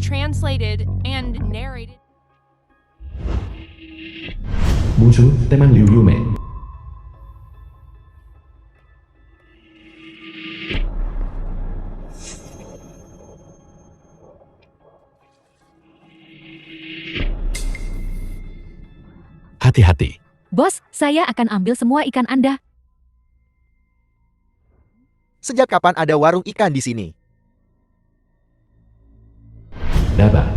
translated and narrated. Musuh teman Liu Yume. Hati-hati. Bos, saya akan ambil semua ikan Anda. Sejak kapan ada warung ikan di sini? Daba.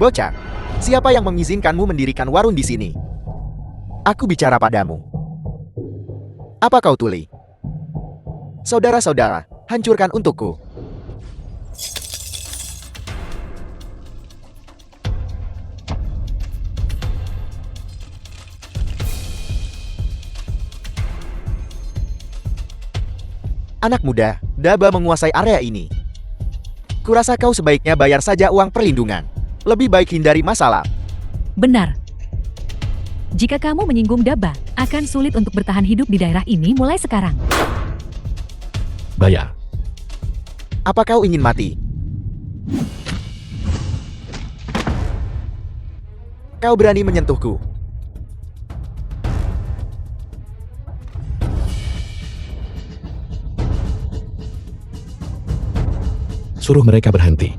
Bocah, siapa yang mengizinkanmu mendirikan warung di sini? Aku bicara padamu. Apa kau tuli? Saudara-saudara, hancurkan untukku. Anak muda, Daba menguasai area ini. Kurasa kau sebaiknya bayar saja uang perlindungan. Lebih baik hindari masalah. Benar. Jika kamu menyinggung Daba, akan sulit untuk bertahan hidup di daerah ini mulai sekarang. Bayar. Apa kau ingin mati? Kau berani menyentuhku. Suruh mereka berhenti.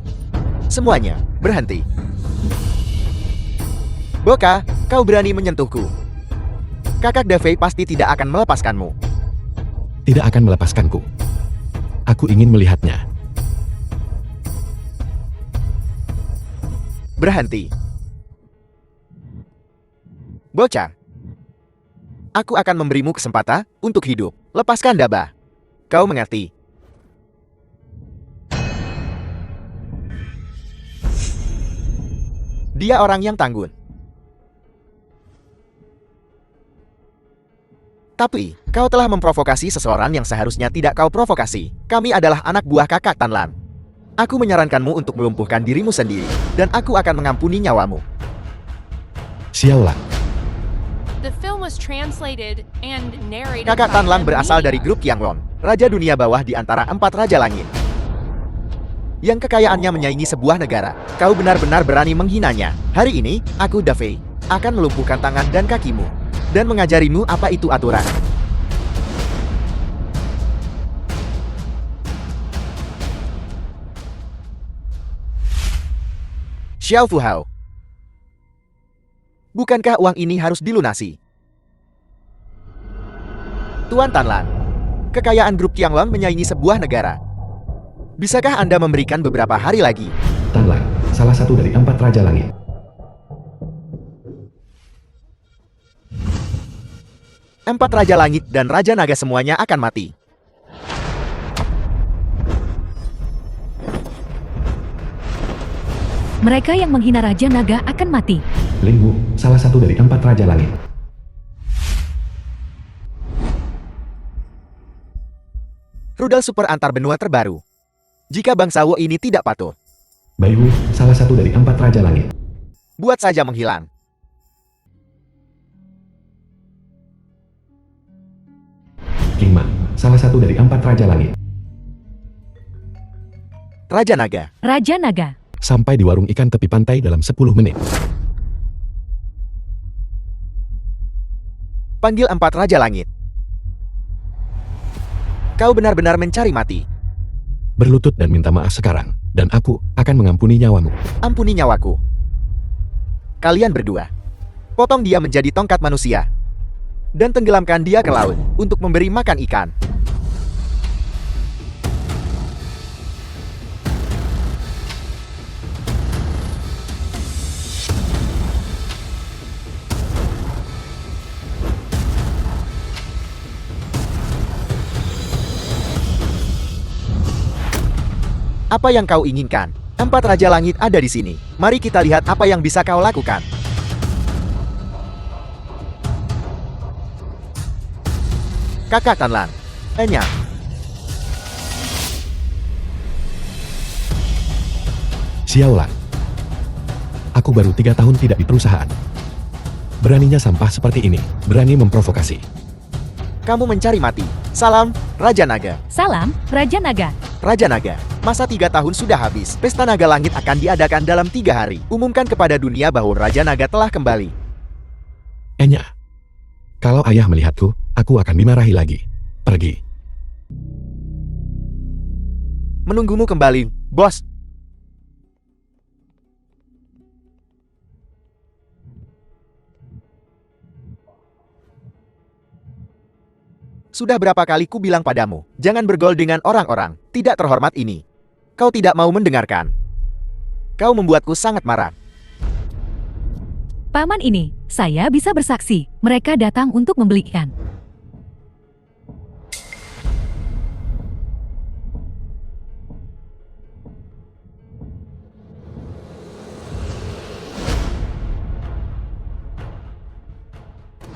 Semuanya, berhenti. Boka, kau berani menyentuhku. Kakak Davey pasti tidak akan melepaskanmu. Tidak akan melepaskanku. Aku ingin melihatnya. Berhenti. Bocah. Aku akan memberimu kesempatan untuk hidup. Lepaskan Daba. Kau mengerti? Dia orang yang tangguh. Tapi, kau telah memprovokasi seseorang yang seharusnya tidak kau provokasi. Kami adalah anak buah kakak Tanlan. Aku menyarankanmu untuk melumpuhkan dirimu sendiri, dan aku akan mengampuni nyawamu. The Xiaolan. film was translated and narrated Kakak by Tanlan berasal Amelia. dari grup Qianglong, Raja Dunia Bawah di antara 4 Raja Langit. Yang kekayaannya menyaingi sebuah negara. Kau benar-benar berani menghinanya. Hari ini, aku Davey akan melumpuhkan tangan dan kakimu dan mengajarimu apa itu aturan. Xiao Fuhao. Bukankah uang ini harus dilunasi? Tuan Tanlan, kekayaan grup Qianglong menyaingi sebuah negara. Bisakah Anda memberikan beberapa hari lagi? Tanlan, salah satu dari 4 Raja Langit. Empat Raja Langit dan Raja Naga semuanya akan mati. Mereka yang menghina Raja Naga akan mati. Lingwu, salah satu dari 4 Raja Langit. Rudal super antar benua terbaru. Jika bangsa Wo ini tidak patuh, Baiwu, salah satu dari 4 Raja Langit. buat saja menghilang. Kingma, salah satu dari 4 Raja Langit. Raja Naga, Raja Naga. Sampai di warung ikan tepi pantai dalam 10 menit. panggil 4 Raja Langit. Kau benar-benar mencari mati. Berlutut dan minta maaf sekarang, dan aku akan mengampuni nyawamu. Ampuni nyawaku. Kalian berdua, potong dia menjadi tongkat manusia dan tenggelamkan dia ke laut untuk memberi makan ikan. Apa yang kau inginkan? 4 Raja Langit ada di sini. Mari kita lihat apa yang bisa kau lakukan. Kakak Tanlan, Enya. Xiaolan. Aku baru 3 tahun tidak di perusahaan. Beraninya sampah seperti ini, berani memprovokasi. Kamu mencari mati. Salam, Raja Naga. Salam, Raja Naga. Raja Naga, masa 3 tahun sudah habis. Pesta Naga Langit akan diadakan dalam 3 hari. Umumkan kepada dunia bahwa Raja Naga telah kembali. Enya. Kalau ayah melihatku, aku akan dimarahi lagi. Pergi. Menunggumu kembali, bos. Sudah berapa kali ku bilang padamu, jangan bergaul dengan orang-orang tidak terhormat ini. Kau tidak mau mendengarkan. Kau membuatku sangat marah. Paman ini, saya bisa bersaksi. Mereka datang untuk membeli ikan.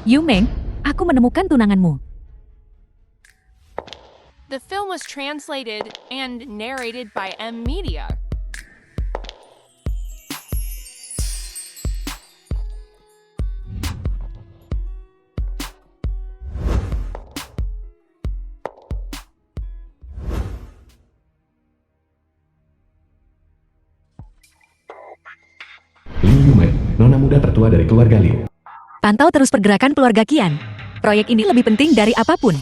Yu Meng, aku menemukan tunanganmu. The film was translated and narrated by M Media. Liu Yumeng, nona muda tertua dari keluarga Liu. Pantau terus pergerakan keluarga Qian. Proyek ini lebih penting dari apapun.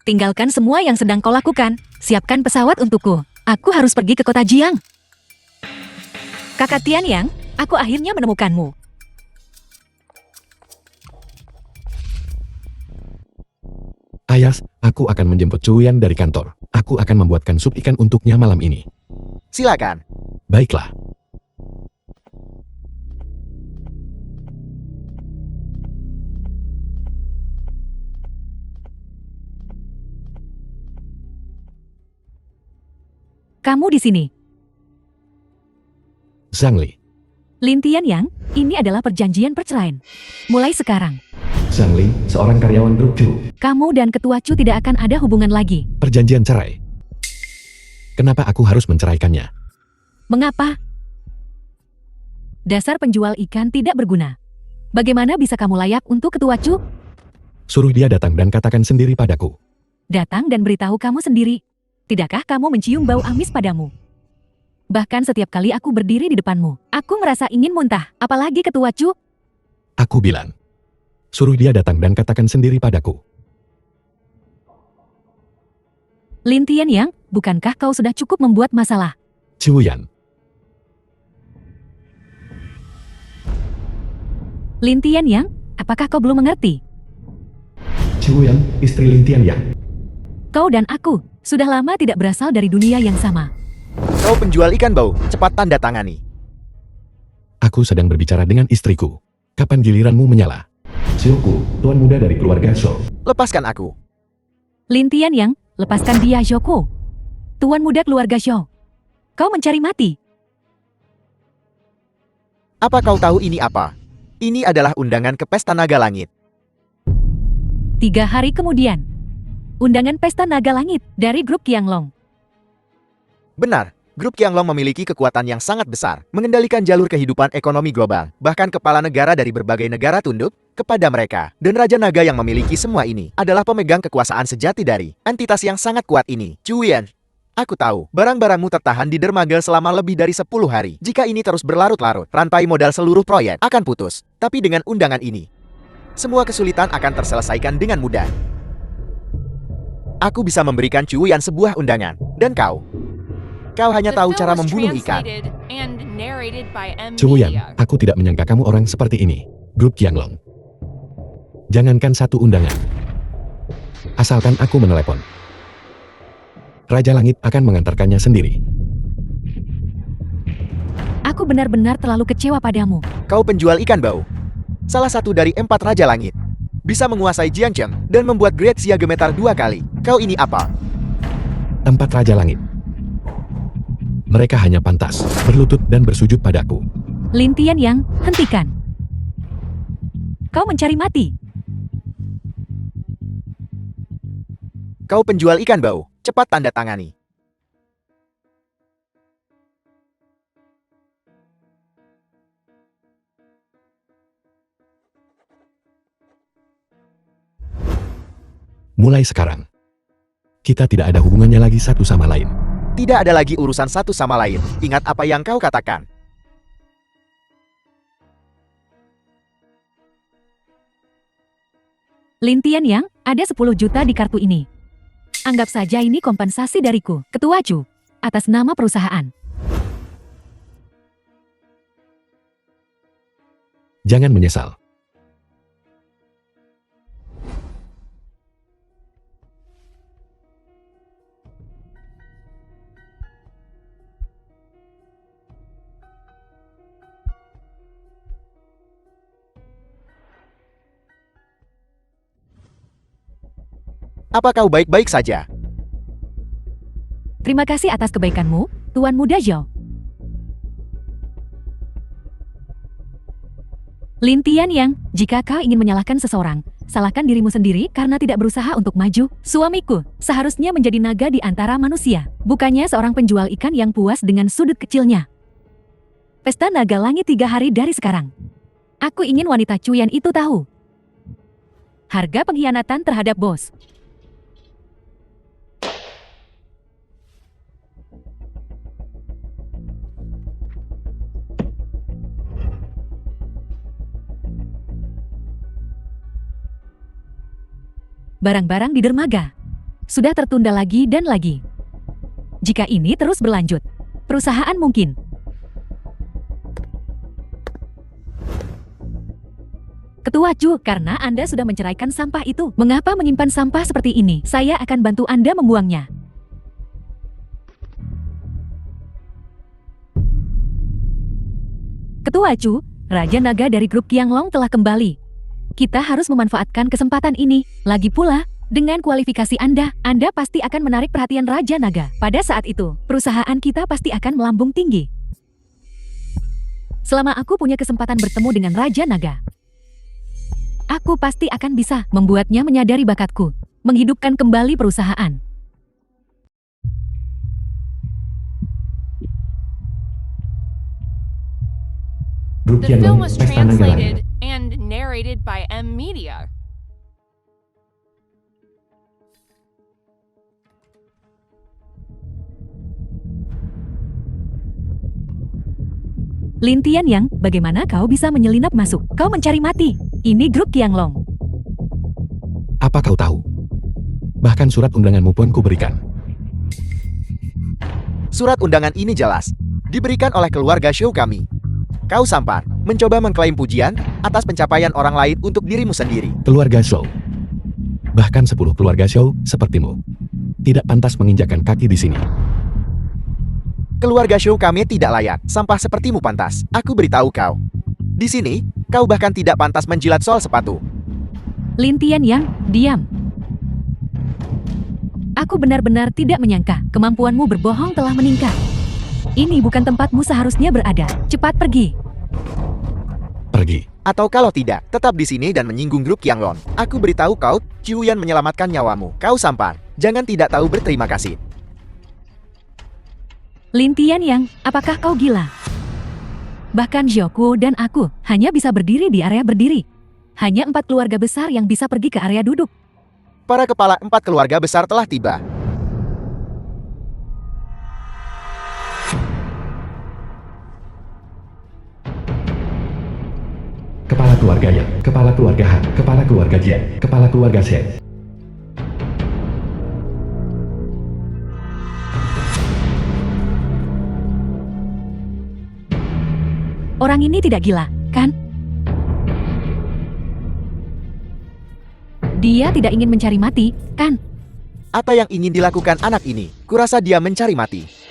Tinggalkan semua yang sedang kau lakukan. Siapkan pesawat untukku. Aku harus pergi ke kota Jiang. Kakak Tian Yang, aku akhirnya menemukanmu. Ayas, aku akan menjemput Cuyan dari kantor. Aku akan membuatkan sup ikan untuknya malam ini. Silakan. Baiklah. Kamu di sini. Zhang Li. Lin Tian Yang, ini adalah perjanjian perceraian. Mulai sekarang, Zhang Li, seorang karyawan grup Chu. kamu dan ketua Chu tidak akan ada hubungan lagi. Perjanjian cerai. Kenapa aku harus menceraikannya? Mengapa? Dasar penjual ikan tidak berguna. Bagaimana bisa kamu layak untuk ketua Chu? Suruh dia datang dan katakan sendiri padaku. Datang dan beritahu kamu sendiri. Tidakkah kamu mencium bau amis padamu? Bahkan setiap kali aku berdiri di depanmu, aku merasa ingin muntah, apalagi ketua Chu. Aku bilang. Suruh dia datang dan katakan sendiri padaku. Lin Tian Yang, bukankah kau sudah cukup membuat masalah? Cuyan. Lin Tian Yang, apakah kau belum mengerti? Cuyan, istri Lin Tian Yang. Kau dan aku sudah lama tidak berasal dari dunia yang sama. Kau penjual ikan bau, cepat tanda tangani. Aku sedang berbicara dengan istriku. Kapan giliranmu menyala? Sioku, tuan muda dari keluarga Shou. Lepaskan aku. Lin Tian Yang, lepaskan dia Zhouku. Tuan muda keluarga Shou. Kau mencari mati. Apa kau tahu ini apa? Ini adalah undangan ke Pesta Naga Langit. 3 hari kemudian, undangan Pesta Naga Langit dari grup Qianglong. Benar, grup Qianglong memiliki kekuatan yang sangat besar, mengendalikan jalur kehidupan ekonomi global. Bahkan kepala negara dari berbagai negara tunduk kepada mereka. Dan Raja Naga yang memiliki semua ini adalah pemegang kekuasaan sejati dari entitas yang sangat kuat ini. Cuyan, aku tahu, barang-barangmu tertahan di dermaga selama lebih dari 10 hari. Jika ini terus berlarut-larut, rantai modal seluruh proyek akan putus. Tapi dengan undangan ini, semua kesulitan akan terselesaikan dengan mudah. Aku bisa memberikan Cuyan sebuah undangan. Dan kau hanya The tahu film cara was membunuh ikan. translated and narrated by M Cuyan, Media. aku tidak menyangka kamu orang seperti ini. Grup Qianglong. Jangankan satu undangan. Asalkan aku menelepon. Raja Langit akan mengantarkannya sendiri. Aku benar-benar terlalu kecewa padamu. Kau penjual ikan bau. Salah satu dari 4 Raja Langit. Bisa menguasai Jiangcheng dan membuat Great Xia gemetar 2 kali. Kau ini apa? 4 Raja Langit. Mereka hanya pantas berlutut dan bersujud padaku. Lin Tian Yang, hentikan. Kau mencari mati. Kau penjual ikan bau. Cepat tanda tangani. Mulai sekarang, Kita tidak ada hubungannya lagi satu sama lain. Tidak ada lagi urusan satu sama lain. Ingat apa yang kau katakan. Lin Tianyang, ada 10 juta di kartu ini. Anggap saja ini kompensasi dariku, Ketua Chu, atas nama perusahaan. Jangan menyesal. Apa kau baik-baik saja? Terima kasih atas kebaikanmu, Tuan Muda Zhao. Lin Tianyang, jika kau ingin menyalahkan seseorang, salahkan dirimu sendiri karena tidak berusaha untuk maju. Suamiku seharusnya menjadi naga di antara manusia, bukannya seorang penjual ikan yang puas dengan sudut kecilnya. Pesta Naga Langit 3 hari dari sekarang. Aku ingin wanita Cuyan itu tahu harga pengkhianatan terhadap bos. Barang-barang di dermaga sudah tertunda lagi dan lagi. Jika ini terus berlanjut, perusahaan mungkin Ketua Chu, karena Anda sudah menceraikan sampah itu, mengapa menyimpan sampah seperti ini? Saya akan bantu Anda membuangnya. Ketua Chu, Raja Naga dari grup Qianglong telah kembali. Kita harus memanfaatkan kesempatan ini. Lagi pula, dengan kualifikasi Anda pasti akan menarik perhatian Raja Naga. Pada saat itu, perusahaan kita pasti akan melambung tinggi. Selama aku punya kesempatan bertemu dengan Raja Naga, aku pasti akan bisa membuatnya menyadari bakatku, menghidupkan kembali perusahaan. Grup The film Qianglong, was Pesta Naga Langit. translated and narrated by M Media. Lin Tianyang, bagaimana kau bisa menyelinap masuk? Kau mencari mati. Ini grup Qianglong. Apa kau tahu? Bahkan surat undanganmu pun kuberikan. Surat undangan ini jelas diberikan oleh keluarga Zhou kami. Kau sampar, mencoba mengklaim pujian atas pencapaian orang lain untuk dirimu sendiri. Keluarga Zhou. Bahkan 10 keluarga Zhou sepertimu tidak pantas menginjakkan kaki di sini. Keluarga Zhou kami tidak layak, sampah sepertimu pantas. Aku beritahu kau. Di sini, kau bahkan tidak pantas menjilat sol sepatu. Lin Tianyang, diam. Aku benar-benar tidak menyangka kemampuanmu berbohong telah meningkat. Ini bukan tempatmu seharusnya berada. Cepat pergi. Pergi. Atau kalau tidak, tetap di sini dan menyinggung grup Qianglong. Aku beritahu kau, Ciuyan menyelamatkan nyawamu. Kau sampar. Jangan tidak tahu berterima kasih. Lin Tianyang, apakah kau gila? Bahkan Zhouku dan aku hanya bisa berdiri di area berdiri. Hanya 4 keluarga besar yang bisa pergi ke area duduk. Para kepala 4 keluarga besar telah tiba. Kepala keluarga Yang, kepala keluarga Han, kepala keluarga Jian, kepala keluarga Shen. Orang ini tidak gila, kan? Dia tidak ingin mencari mati, kan? Apa yang ingin dilakukan anak ini? Kurasa dia mencari mati.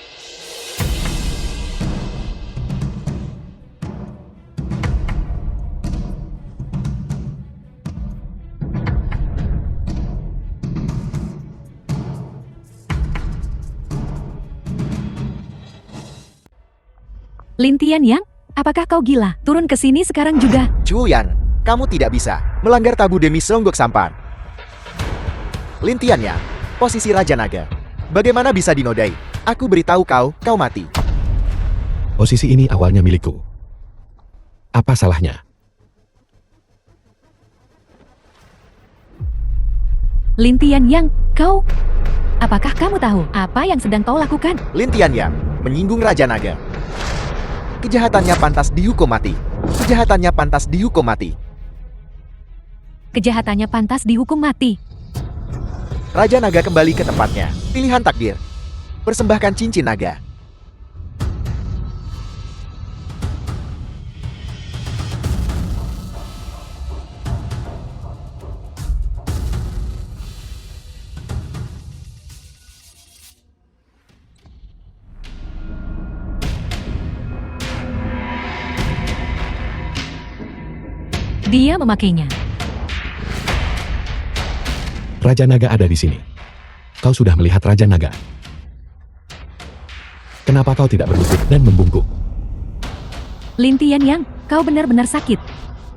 Lin Tianyang, apakah kau gila? Turun ke sini sekarang juga. Ciuyan, kamu tidak bisa melanggar tabu demi Songgok Sampar. Lin Tianyang, posisi Raja Naga. Bagaimana bisa dinodai? Aku beritahu kau, kau mati. Posisi ini awalnya milikku. Apa salahnya? Lin Tianyang, kau... Apakah kamu tahu apa yang sedang kau lakukan? Lin Tianyang menyinggung Raja Naga. Kejahatannya pantas dihukum mati. Kejahatannya pantas dihukum mati. Kejahatannya pantas dihukum mati. Raja Naga kembali ke tempatnya. Pilihan takdir. Persembahkan cincin naga. Dia memakainya. Raja Naga ada di sini. Kau sudah melihat Raja Naga. Kenapa kau tidak berlutut dan membungkuk? Lin Tianyang, kau benar-benar sakit.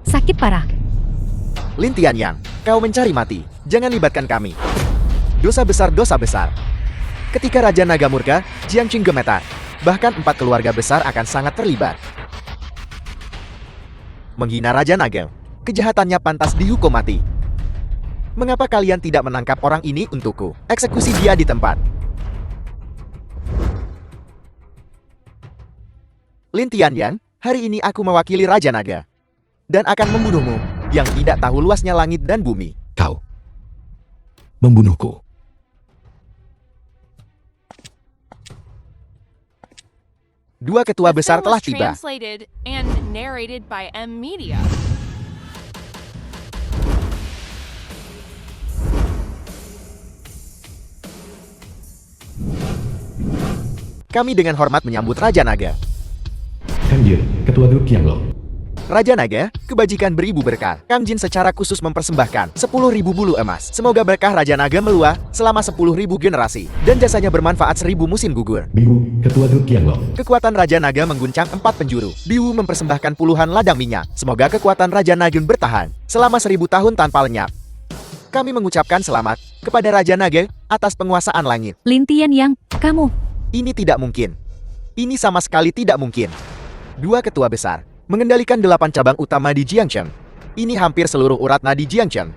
Sakit parah. Lin Tianyang, kau mencari mati. Jangan libatkan kami. Dosa besar, dosa besar. Ketika Raja Naga murka, Jiangqing gemetar. Bahkan 4 keluarga besar akan sangat terlibat. Menghina Raja Naga. Kejahatannya pantas dihukum mati. Mengapa kalian tidak menangkap orang ini untukku? Eksekusi dia di tempat. Lin Tianyang, hari ini aku mewakili Raja Naga. Dan akan membunuhmu, yang tidak tahu luasnya langit dan bumi. Kau membunuhku. Dua ketua The besar film telah was tiba. translated and narrated by M Media. Kami dengan hormat menyambut Raja Naga. Kang Jin, Ketua Grup Qianglong. Raja Naga, kebajikan beribu berkah. Kang Jin secara khusus mempersembahkan 10.000 bulu emas. Semoga berkah Raja Naga meluah selama 10.000 generasi. Dan jasanya bermanfaat 1.000 musim gugur. Biwu, Ketua Grup Qianglong. Kekuatan Raja Naga mengguncang 4 penjuru. Biwu mempersembahkan puluhan ladang minyak. Semoga kekuatan Raja Naga bertahan selama 1000 tahun tanpa lenyap. Kami mengucapkan selamat kepada Raja Naga atas penguasaan langit. Lin Tianyang, kamu. Ini tidak mungkin. Ini sama sekali tidak mungkin. Dua ketua besar mengendalikan 8 cabang utama di Jiangcheng. Ini hampir seluruh urat nadi Jiangcheng.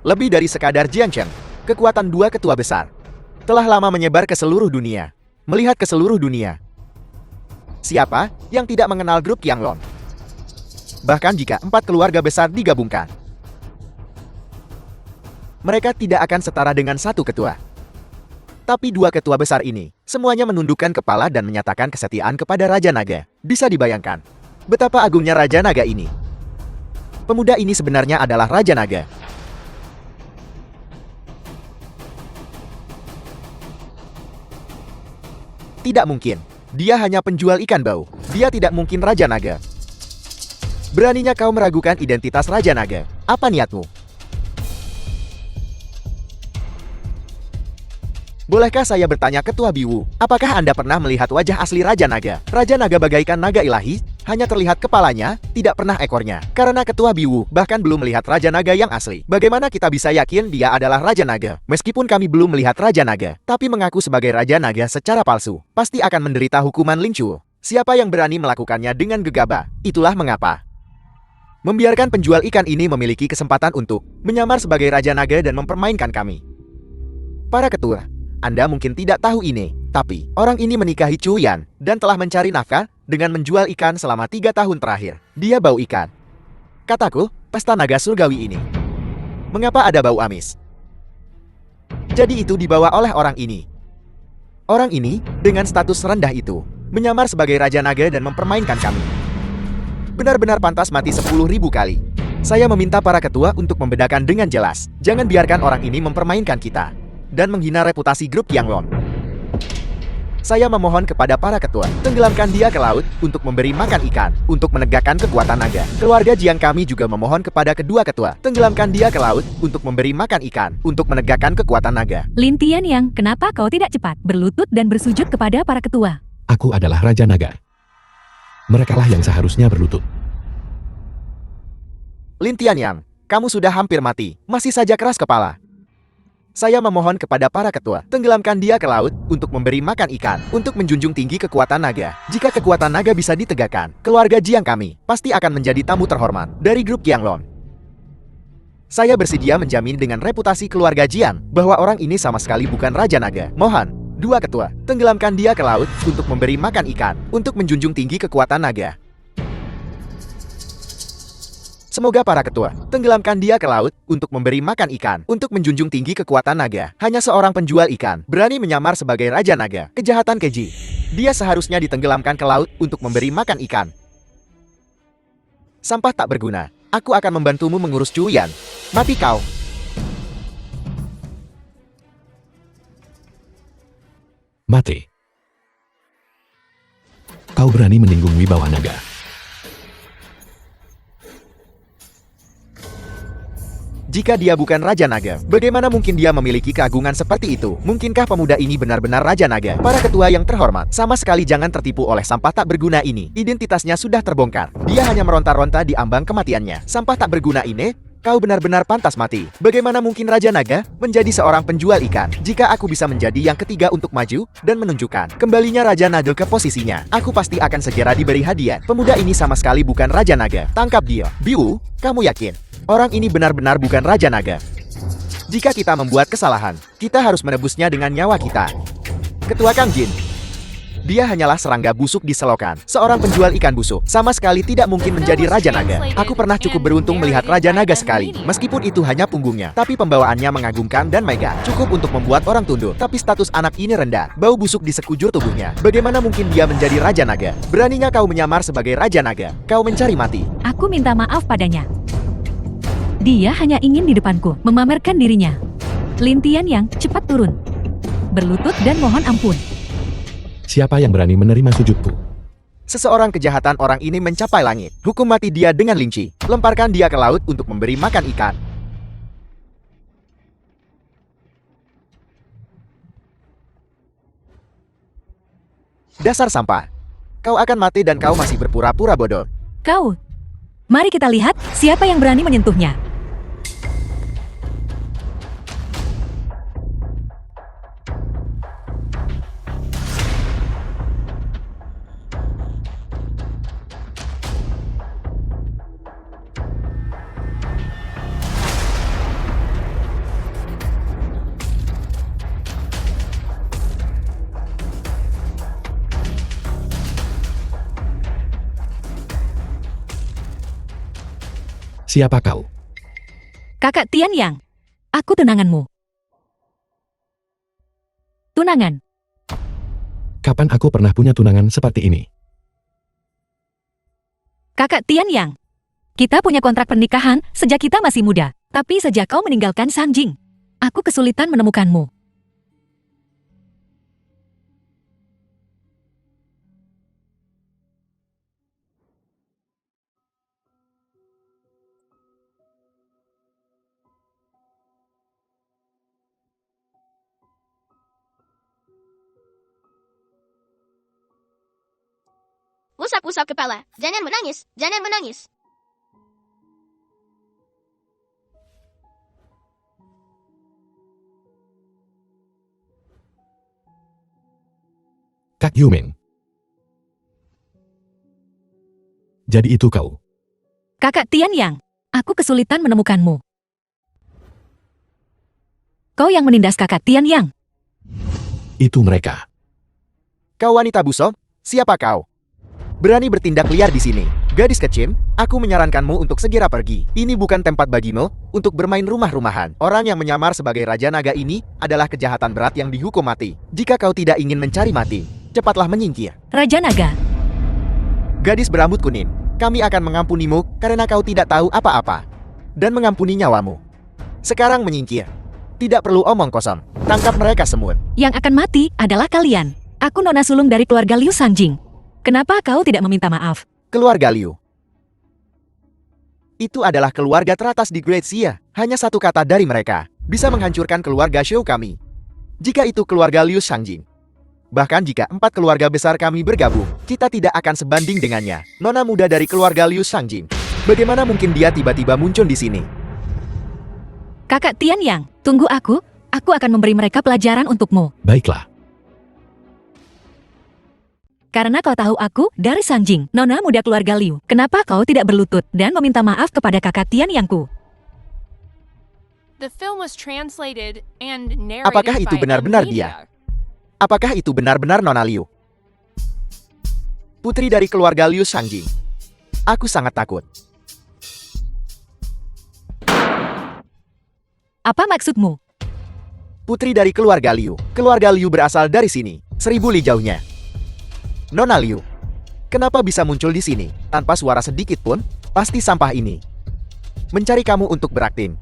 Lebih dari sekadar Jiangcheng, kekuatan dua ketua besar telah lama menyebar ke seluruh dunia. Melihat ke seluruh dunia. Siapa yang tidak mengenal grup Qianglong? Bahkan jika 4 keluarga besar digabungkan, mereka tidak akan setara dengan satu ketua. Tapi dua ketua besar ini, semuanya menundukkan kepala dan menyatakan kesetiaan kepada Raja Naga. Bisa dibayangkan betapa agungnya Raja Naga ini. Pemuda ini sebenarnya adalah Raja Naga. Tidak mungkin. Dia hanya penjual ikan bau. Dia tidak mungkin Raja Naga. Beraninya kau meragukan identitas Raja Naga. Apa niatmu? Bolehkah saya bertanya Ketua Biwu, apakah Anda pernah melihat wajah asli Raja Naga? Raja Naga bagaikan naga ilahi, hanya terlihat kepalanya, tidak pernah ekornya. Karena Ketua Biwu bahkan belum melihat Raja Naga yang asli. Bagaimana kita bisa yakin dia adalah Raja Naga? Meskipun kami belum melihat Raja Naga, tapi mengaku sebagai Raja Naga secara palsu, pasti akan menderita hukuman lincu. Siapa yang berani melakukannya dengan gegabah? Itulah mengapa membiarkan penjual ikan ini memiliki kesempatan untuk menyamar sebagai Raja Naga dan mempermainkan kami. Para ketua, Anda mungkin tidak tahu ini, tapi orang ini menikahi Chu Yan dan telah mencari nafkah dengan menjual ikan selama 3 tahun terakhir. Dia bau ikan. Kataku, pesta naga surgawi ini. Mengapa ada bau amis? Jadi itu dibawa oleh orang ini. Orang ini, dengan status rendah itu, menyamar sebagai Raja Naga dan mempermainkan kami. Benar-benar pantas mati 10.000 kali. Saya meminta para ketua untuk membedakan dengan jelas. Jangan biarkan orang ini mempermainkan kita dan menghina reputasi grup Qianglong. Saya memohon kepada para ketua, tenggelamkan dia ke laut untuk memberi makan ikan, untuk menegakkan kekuatan naga. Keluarga Jiang kami juga memohon kepada kedua ketua, tenggelamkan dia ke laut untuk memberi makan ikan, untuk menegakkan kekuatan naga. Lin Tianyang, kenapa kau tidak cepat berlutut dan bersujud kepada para ketua? Aku adalah Raja Naga. Merekalah yang seharusnya berlutut. Lin Tianyang, kamu sudah hampir mati, masih saja keras kepala. Saya memohon kepada para ketua, tenggelamkan dia ke laut untuk memberi makan ikan, untuk menjunjung tinggi kekuatan naga. Jika kekuatan naga bisa ditegakkan, keluarga Jiang kami pasti akan menjadi tamu terhormat dari grup Qianglong. Saya bersedia menjamin dengan reputasi keluarga Jian bahwa orang ini sama sekali bukan Raja Naga. Mohon, dua ketua, tenggelamkan dia ke laut untuk memberi makan ikan, untuk menjunjung tinggi kekuatan naga. Semoga para ketua, tenggelamkan dia ke laut untuk memberi makan ikan, untuk menjunjung tinggi kekuatan naga. Hanya seorang penjual ikan berani menyamar sebagai Raja Naga. Kejahatan keji. Dia seharusnya ditenggelamkan ke laut untuk memberi makan ikan. Sampah tak berguna. Aku akan membantumu mengurus Cuyan. Mati kau. Mati. Kau berani menyinggung wibawa naga. Jika dia bukan Raja Naga, bagaimana mungkin dia memiliki keagungan seperti itu? Mungkinkah pemuda ini benar-benar Raja Naga? Para ketua yang terhormat, sama sekali jangan tertipu oleh sampah tak berguna ini. Identitasnya sudah terbongkar. Dia hanya meronta-ronta di ambang kematiannya. Sampah tak berguna ini, kau benar-benar pantas mati. Bagaimana mungkin Raja Naga menjadi seorang penjual ikan? Jika aku bisa menjadi yang ketiga untuk maju dan menunjukkan kembalinya Raja Naga ke posisinya, aku pasti akan segera diberi hadiah. Pemuda ini sama sekali bukan Raja Naga. Tangkap dia. Biu, kamu yakin? Orang ini benar-benar bukan Raja Naga. Jika kita membuat kesalahan, kita harus menebusnya dengan nyawa kita. Ketua Kang Jin. Dia hanyalah serangga busuk di selokan. Seorang penjual ikan busuk. Sama sekali tidak mungkin menjadi Raja Naga. Aku pernah cukup beruntung melihat Raja Naga sekali. Meskipun itu hanya punggungnya. Tapi pembawaannya mengagumkan dan megah. Cukup untuk membuat orang tunduk. Tapi status anak ini rendah. Bau busuk di sekujur tubuhnya. Bagaimana mungkin dia menjadi Raja Naga? Beraninya kau menyamar sebagai Raja Naga. Kau mencari mati. Aku minta maaf padanya. Dia hanya ingin di depanku memamerkan dirinya. Lintian yang cepat turun. Berlutut dan mohon ampun. Siapa yang berani menerima sujudku? Seseorang kejahatan orang ini mencapai langit. Hukum mati dia dengan linci. Lemparkan dia ke laut untuk memberi makan ikan. Dasar sampah. Kau akan mati dan kau masih berpura-pura bodoh. Kau. Mari kita lihat siapa yang berani menyentuhnya. Siapa kau? Kakak Tian Yang. Aku tunanganmu. Tunangan. Kapan aku pernah punya tunangan seperti ini? Kakak Tian Yang. Kita punya kontrak pernikahan sejak kita masih muda. Tapi sejak kau meninggalkan Sang Jing, aku kesulitan menemukanmu. Usap-usap kepala. Jangan menangis. Jangan menangis. Kak Yumin. Jadi itu kau. Kakak Tian Yang. Aku kesulitan menemukanmu. Kau yang menindas kakak Tian Yang. Itu mereka. Kau wanita busok, siapa kau? Berani bertindak liar di sini. Gadis kecil, aku menyarankanmu untuk segera pergi. Ini bukan tempat bagimu untuk bermain rumah-rumahan. Orang yang menyamar sebagai Raja Naga ini adalah kejahatan berat yang dihukum mati. Jika kau tidak ingin mencari mati, cepatlah menyingkir. Raja Naga. Gadis berambut kuning, kami akan mengampunimu karena kau tidak tahu apa-apa. Dan mengampuni nyawamu. Sekarang menyingkir. Tidak perlu omong kosong. Tangkap mereka semua. Yang akan mati adalah kalian. Aku nona sulung dari keluarga Liu Sanjing. Kenapa kau tidak meminta maaf? Keluarga Liu. Itu adalah keluarga teratas di Great Xia. Hanya satu kata dari mereka bisa menghancurkan keluarga Shou kami. Jika itu keluarga Liu Sangjing. Bahkan jika 4 keluarga besar kami bergabung, kita tidak akan sebanding dengannya. Nona muda dari keluarga Liu Sangjing. Bagaimana mungkin dia tiba-tiba muncul di sini? Kakak Tian Yang, tunggu aku akan memberi mereka pelajaran untukmu. Baiklah. Karena kau tahu aku dari Sanjing, nona muda keluarga Liu. Kenapa kau tidak berlutut dan meminta maaf kepada kakak Tian Yangku? The film was translated and narrated Apakah itu by benar-benar M-Media. Apakah itu benar-benar Nona Liu? Putri dari keluarga Liu Shangjing. Aku sangat takut. Apa maksudmu? Putri dari keluarga Liu. Keluarga Liu berasal dari sini, 1000 li jauhnya. Nona Liu, kenapa bisa muncul di sini tanpa suara sedikit pun? Pasti sampah ini mencari kamu untuk berakting.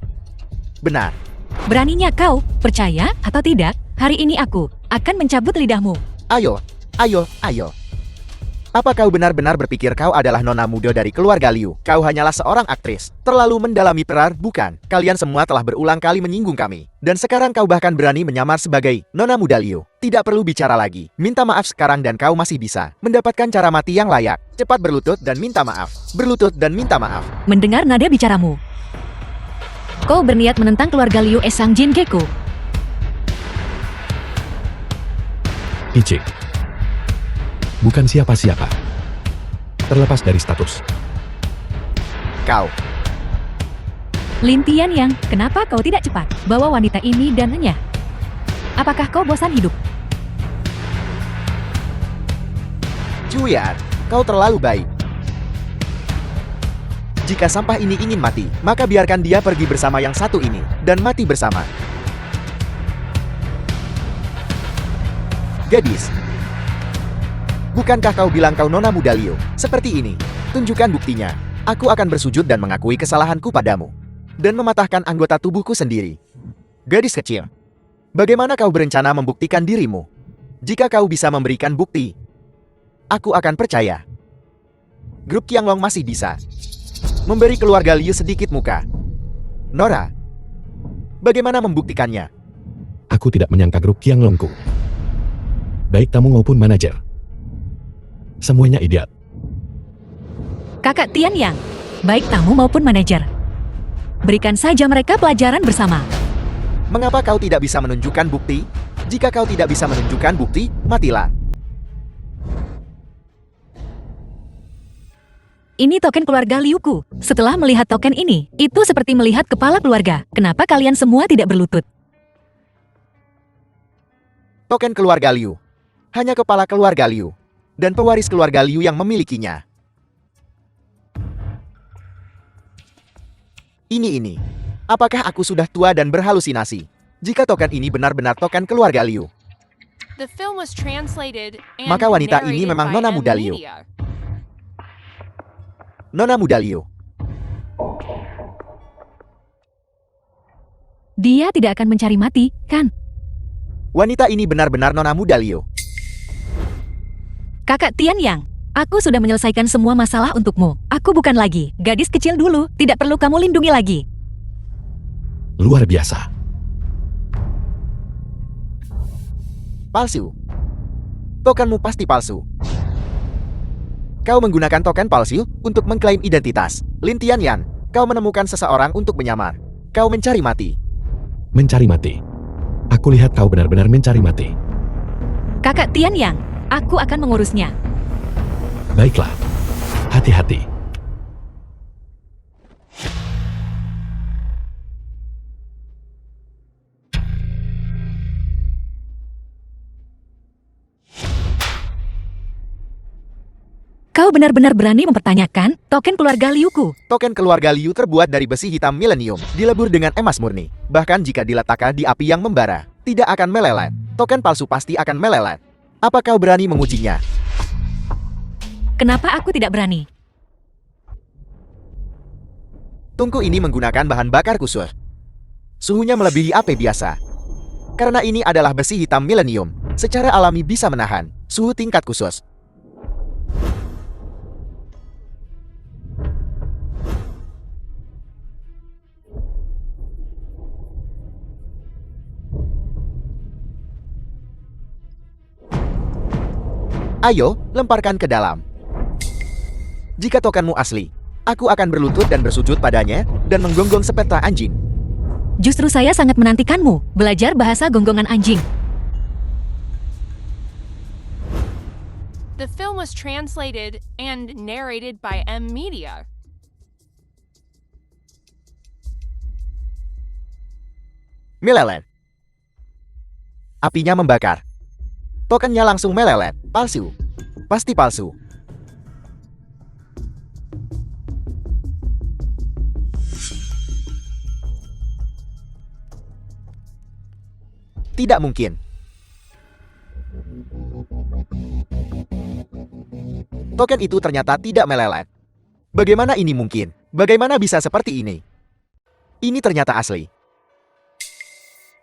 Benar. Beraninya kau, percaya atau tidak, hari ini aku akan mencabut lidahmu. Ayo, ayo, ayo. Apa kau benar-benar berpikir kau adalah nona muda dari keluarga Liu? Kau hanyalah seorang aktris. Terlalu mendalami peran, bukan? Kalian semua telah berulang kali menyinggung kami. Dan sekarang kau bahkan berani menyamar sebagai nona muda Liu. Tidak perlu bicara lagi. Minta maaf sekarang dan kau masih bisa mendapatkan cara mati yang layak. Cepat berlutut dan minta maaf. Berlutut dan minta maaf. Mendengar nada bicaramu. Kau berniat menentang keluarga Liu Shangjing Geko. Icik. Bukan siapa-siapa. Terlepas dari status. Kau. Lin Tianyang, kenapa kau tidak cepat bawa wanita ini dan Nya? Apakah kau bosan hidup? Juyar, kau terlalu baik. Jika sampah ini ingin mati, maka biarkan dia pergi bersama yang satu ini, dan mati bersama. Gadis, bukankah kau bilang kau nona muda Liu? Seperti ini, tunjukkan buktinya. Aku akan bersujud dan mengakui kesalahanku padamu. Dan mematahkan anggota tubuhku sendiri. Gadis kecil, bagaimana kau berencana membuktikan dirimu? Jika kau bisa memberikan bukti, aku akan percaya. Grup Qianglong masih bisa memberi keluarga Liu sedikit muka. Nora, bagaimana membuktikannya? Aku tidak menyangka grup Qianglongku. Baik tamu maupun manajer. Semuanya idiot. Kakak Tianyang, baik tamu maupun manajer. Berikan saja mereka pelajaran bersama. Mengapa kau tidak bisa menunjukkan bukti? Jika kau tidak bisa menunjukkan bukti, matilah. Ini token keluarga Liuku. Setelah melihat token ini, itu seperti melihat kepala keluarga. Kenapa kalian semua tidak berlutut? Token keluarga Liu. Hanya kepala keluarga Liu. Dan pewaris keluarga Liu yang memilikinya. Ini. Apakah aku sudah tua dan berhalusinasi? Jika token ini benar-benar token keluarga Liu, The film was translated and maka wanita ini narrated memang by nona muda Liu. M-Media. Nona muda Liu. Dia tidak akan mencari mati, kan? Wanita ini benar-benar nona muda Liu. Kakak Tianyang, aku sudah menyelesaikan semua masalah untukmu. Aku bukan lagi gadis kecil dulu, tidak perlu kamu lindungi lagi. Luar biasa. Palsu. Tokenmu pasti palsu. Kau menggunakan token palsu untuk mengklaim identitas. Lin Tianyan, kau menemukan seseorang untuk menyamar. Kau mencari mati. Mencari mati. Aku lihat kau benar-benar mencari mati. Kakak Tianyang, aku akan mengurusnya. Baiklah. Hati-hati. Kau benar-benar berani mempertanyakan token keluarga Liuku. Token keluarga Liu terbuat dari besi hitam milenium, dilebur dengan emas murni. Bahkan jika diletakkan di api yang membara, tidak akan melelet. Token palsu pasti akan melelet. Apa kau berani mengujinya? Kenapa aku tidak berani? Tungku ini menggunakan bahan bakar khusus. Suhunya melebihi AP biasa. Karena ini adalah besi hitam milenium, secara alami bisa menahan suhu tingkat khusus. Ayo, lemparkan ke dalam. Jika tokenmu asli, aku akan berlutut dan bersujud padanya, dan menggonggong sepeta anjing. Justru saya sangat menantikanmu, belajar bahasa gonggongan anjing. The film was translated and narrated by M-Media. Melelet. Apinya membakar. Tokennya langsung melelet. Palsu. Pasti palsu. Tidak mungkin. Token itu ternyata tidak melelet. Bagaimana ini mungkin? Bagaimana bisa seperti ini? Ini ternyata asli.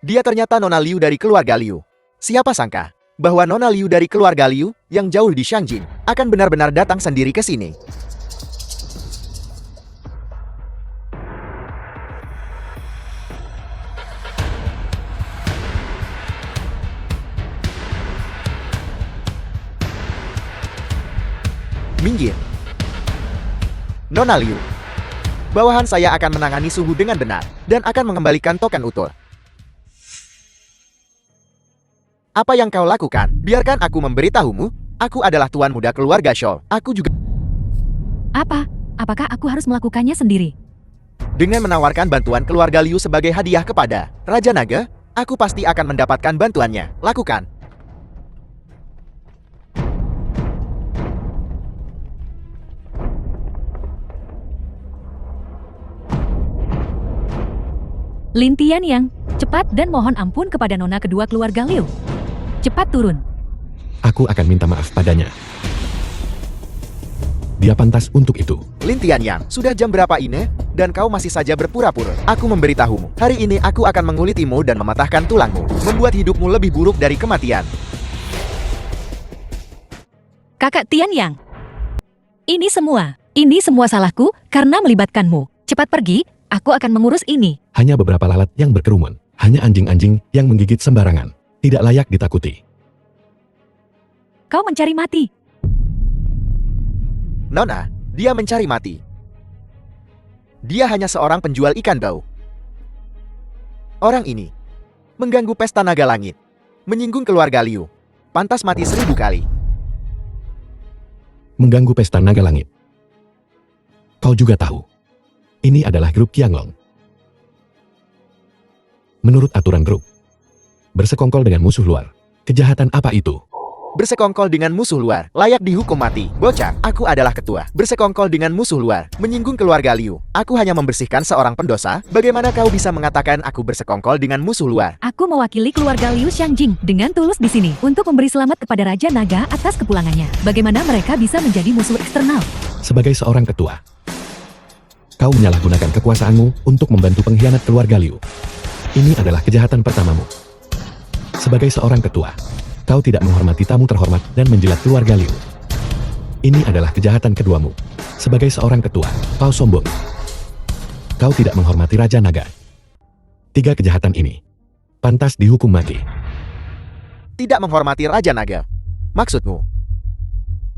Dia ternyata Nona Liu dari keluarga Liu. Siapa sangka bahwa Nona Liu dari keluarga Liu yang jauh di Shangjin akan benar-benar datang sendiri ke sini. Minggir. Nona Liu. Bawahan saya akan menangani suhu dengan benar dan akan mengembalikan token utuh. Apa yang kau lakukan? Biarkan aku memberitahumu. Aku adalah tuan muda keluarga Shou. Aku juga... Apa? Apakah aku harus melakukannya sendiri? Dengan menawarkan bantuan keluarga Liu sebagai hadiah kepada Raja Naga, aku pasti akan mendapatkan bantuannya. Lakukan. Lin Tianyang, cepat dan mohon ampun kepada nona kedua keluarga Liu. Cepat turun. Aku akan minta maaf padanya. Dia pantas untuk itu. Lin Tianyang, sudah jam berapa ini? Dan kau masih saja berpura-pura. Aku memberitahumu, hari ini aku akan mengulitimu dan mematahkan tulangmu, membuat hidupmu lebih buruk dari kematian. Kakak Tianyang. Ini semua salahku karena melibatkanmu. Cepat pergi, aku akan mengurus ini. Hanya beberapa lalat yang berkerumun. Hanya anjing-anjing yang menggigit sembarangan. Tidak layak ditakuti. Kau mencari mati. Nona, dia mencari mati. Dia hanya seorang penjual ikan bau. Orang ini mengganggu pesta naga langit, menyinggung keluarga Liu. Pantas mati 1000 kali. Mengganggu pesta naga langit. Kau juga tahu. Ini adalah grup Qianglong. Menurut aturan grup, bersekongkol dengan musuh luar. Kejahatan apa itu? Bersekongkol dengan musuh luar, layak dihukum mati. Bocah, aku adalah ketua. Bersekongkol dengan musuh luar, menyinggung keluarga Liu. Aku hanya membersihkan seorang pendosa. Bagaimana kau bisa mengatakan aku bersekongkol dengan musuh luar? Aku mewakili keluarga Liu Shangjing dengan tulus di sini untuk memberi selamat kepada Raja Naga atas kepulangannya. Bagaimana mereka bisa menjadi musuh eksternal? Sebagai seorang ketua, kau menyalahgunakan kekuasaanmu untuk membantu pengkhianat keluarga Liu. Ini adalah kejahatan pertamamu. Sebagai seorang ketua, kau tidak menghormati tamu terhormat dan menjilat keluarga Liu. Ini adalah kejahatan keduamu. Sebagai seorang ketua, kau sombong. Kau tidak menghormati Raja Naga. 3 kejahatan ini pantas dihukum mati. Tidak menghormati Raja Naga. Maksudmu?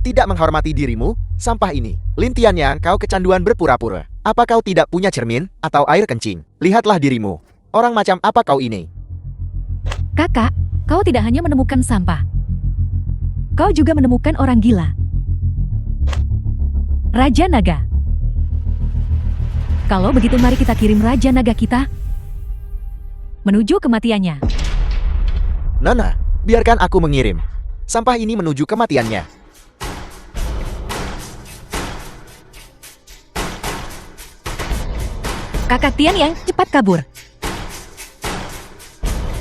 Tidak menghormati dirimu? Sampah ini. Lin Tianyang, kau kecanduan berpura-pura. Apa kau tidak punya cermin atau air kencing? Lihatlah dirimu. Orang macam apa kau ini? Kakak, kau tidak hanya menemukan sampah. Kau juga menemukan orang gila. Raja Naga. Kalau begitu mari kita kirim Raja Naga kita menuju kematiannya. Nona, biarkan aku mengirim. Sampah ini menuju kematiannya. Kakak Tianyang, cepat kabur.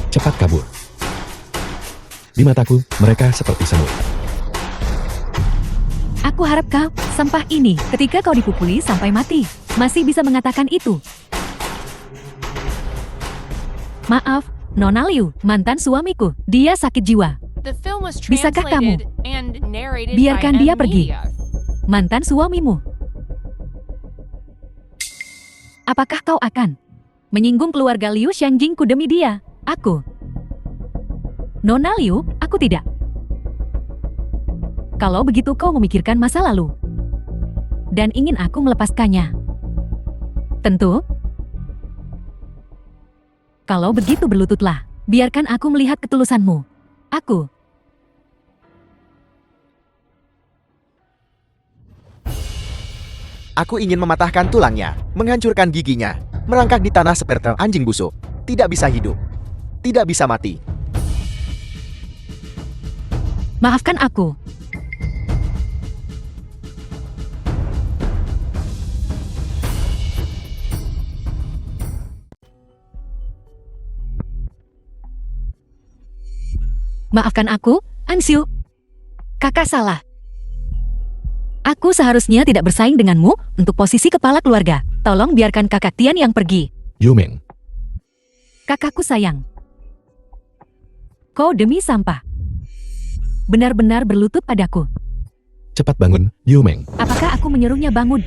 Cepat kabur. Di mataku, mereka seperti semut. Aku harap kau, sampah ini, ketika kau dipukuli sampai mati, masih bisa mengatakan itu. Maaf, Nona Liu, mantan suamiku. Dia sakit jiwa. The film was Bisakah kamu translated and narrated biarkan by dia M pergi? Media. Mantan suamimu. Apakah kau akan menyinggung keluarga Liu Shangjingku demi dia? Aku. Nona Liu, aku tidak. Kalau begitu kau memikirkan masa lalu dan ingin aku melepaskannya. Tentu. Kalau begitu berlututlah. Biarkan aku melihat ketulusanmu. Aku. Aku ingin mematahkan tulangnya, menghancurkan giginya, merangkak di tanah seperti anjing busuk. Tidak bisa hidup. tidak bisa mati. Maafkan aku. Maafkan aku, Ansyu. Kakak salah. Aku seharusnya tidak bersaing denganmu untuk posisi kepala keluarga. Tolong biarkan kakak Tian yang pergi. Yumeng, Kakakku sayang. Kau demi sampah. Benar-benar berlutut padaku. cepat bangun, Yumeng. Apakah aku menyuruhnya bangun?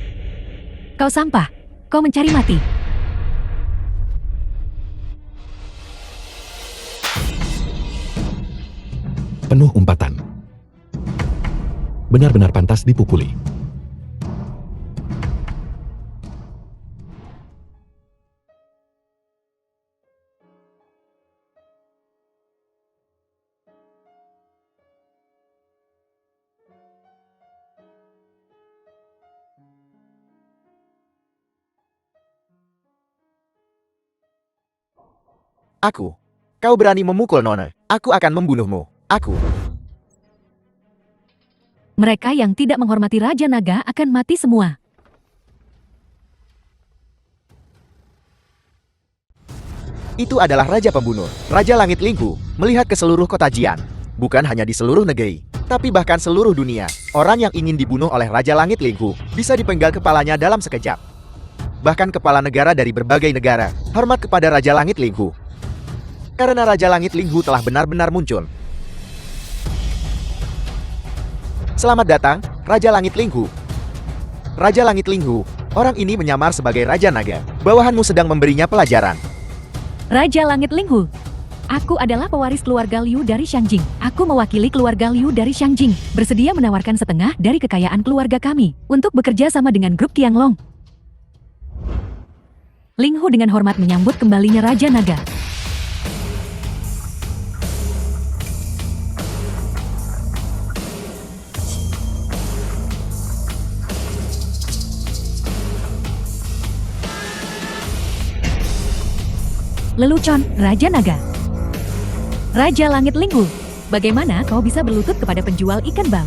Kau sampah. Kau mencari mati. Penuh umpatan. Benar-benar pantas dipukuli. Aku. Kau berani memukul Nona. Aku akan membunuhmu. Aku. Mereka yang tidak menghormati Raja Naga akan mati semua. Itu adalah Raja Pembunuh, Raja Langit Lingku, melihat ke seluruh kota Jian. Bukan hanya di seluruh negeri, tapi bahkan seluruh dunia. Orang yang ingin dibunuh oleh Raja Langit Lingku bisa dipenggal kepalanya dalam sekejap. Bahkan kepala negara dari berbagai negara hormat kepada Raja Langit Lingku. Karena Raja Langit Linghu telah benar-benar muncul. Selamat datang, Raja Langit Linghu. Raja Langit Linghu, orang ini menyamar sebagai Raja Naga. Bawahanmu sedang memberinya pelajaran. Raja Langit Linghu. Aku adalah pewaris keluarga Liu dari Shangjing. Aku mewakili keluarga Liu dari Shangjing. Bersedia menawarkan setengah dari kekayaan keluarga kami untuk bekerja sama dengan grup Qianglong. Linghu dengan hormat menyambut kembalinya Raja Naga. Lelucon, Raja Naga. Raja Langit Linghu, bagaimana kau bisa berlutut kepada penjual ikan bau?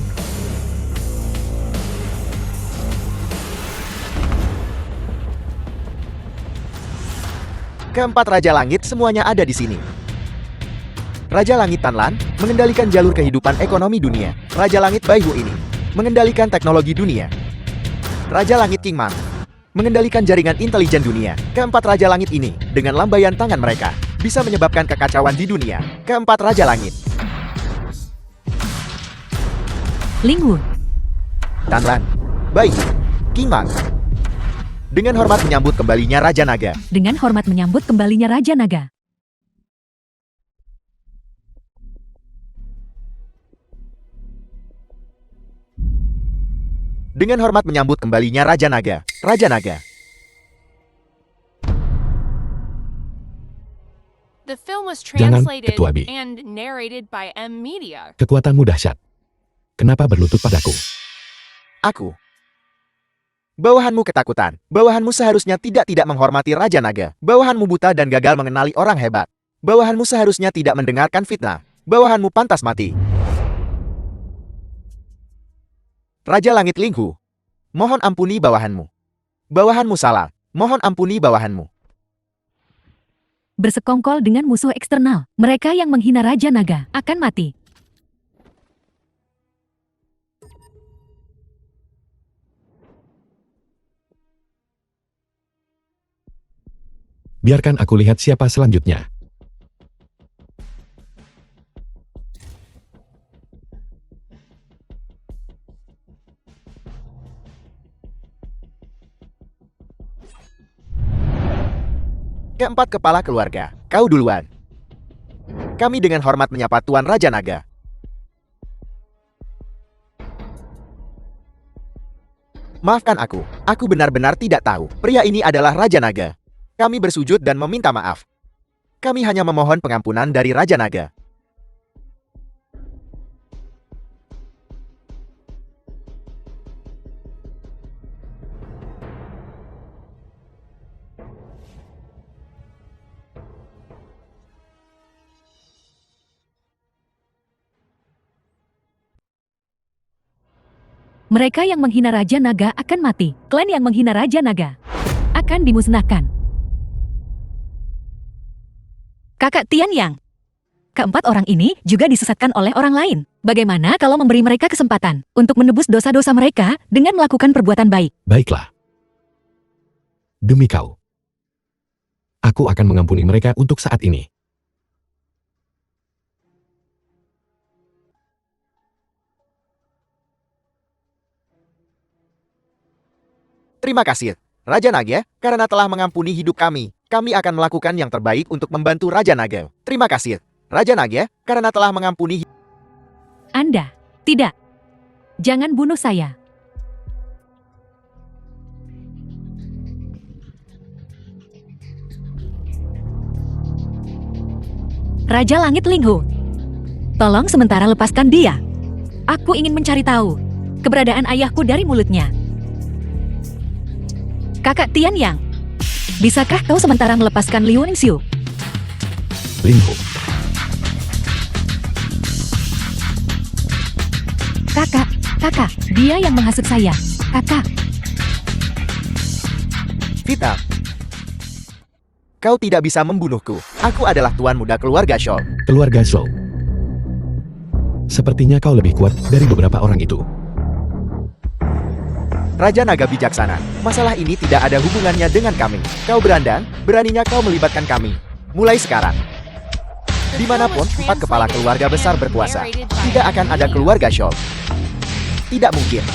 Keempat Raja Langit semuanya ada di sini. Raja Langit Tanlan mengendalikan jalur kehidupan ekonomi dunia. Raja Langit Baihu ini mengendalikan teknologi dunia. Raja Langit King Mang mengendalikan jaringan intelijen dunia. Keempat Raja Langit ini, dengan lambaian tangan mereka, bisa menyebabkan kekacauan di dunia. Keempat Raja Langit. Linghu, Tanlan, Baihu, King Mang. Dengan hormat menyambut kembalinya Raja Naga. dengan hormat menyambut kembalinya Raja Naga. Dengan hormat menyambut kembalinya Raja Naga. Raja Naga. The film was Jangan, translated Ketua B. and narrated by M Media. Kekuatanmu dahsyat. Kenapa berlutut padaku? Aku. Bawahanmu ketakutan. Bawahanmu seharusnya tidak menghormati Raja Naga. Bawahanmu buta dan gagal mengenali orang hebat. Bawahanmu seharusnya tidak mendengarkan fitnah. Bawahanmu pantas mati. Raja Langit Linghu, mohon ampuni bawahanmu. Bawahanmu salah. Mohon ampuni bawahanmu. Bersekongkol dengan musuh eksternal. Mereka yang menghina Raja Naga akan mati. Biarkan aku lihat siapa selanjutnya. Keempat kepala keluarga, kau duluan. Kami dengan hormat menyapa Tuan Raja Naga. Maafkan aku benar-benar tidak tahu. Pria ini adalah Raja Naga. Kami bersujud dan meminta maaf. Kami hanya memohon pengampunan dari Raja Naga. Mereka yang menghina Raja Naga akan mati. Klan yang menghina Raja Naga akan dimusnahkan. Kakak Tian Yang. Keempat orang ini juga disesatkan oleh orang lain. Bagaimana kalau memberi mereka kesempatan untuk menebus dosa-dosa mereka dengan melakukan perbuatan baik? Baiklah. Demi kau. Aku akan mengampuni mereka untuk saat ini. Terima kasih, Raja Naga, karena telah mengampuni hidup kami. Kami akan melakukan yang terbaik untuk membantu Raja Naga. Terima kasih, Raja Naga, karena telah mengampuni. Anda, tidak. Jangan bunuh saya. Raja Langit Linghu, tolong sementara lepaskan dia. Aku ingin mencari tahu keberadaan ayahku dari mulutnya. Kakak Tian Yang, bisakah kau sementara melepaskan Liu Ningsiu? Linghu. Kakak, dia yang menghasut saya. Kakak, Vita, kau tidak bisa membunuhku. Aku adalah tuan muda keluarga Shaw. Keluarga Shaw. Sepertinya kau lebih kuat dari beberapa orang itu. Raja Naga bijaksana, masalah ini tidak ada hubungannya dengan kami. Kau berandang, beraninya kau melibatkan kami. Mulai sekarang, dimanapun empat kepala keluarga besar berkuasa, tidak akan ada keluarga Shaw. Tidak mungkin.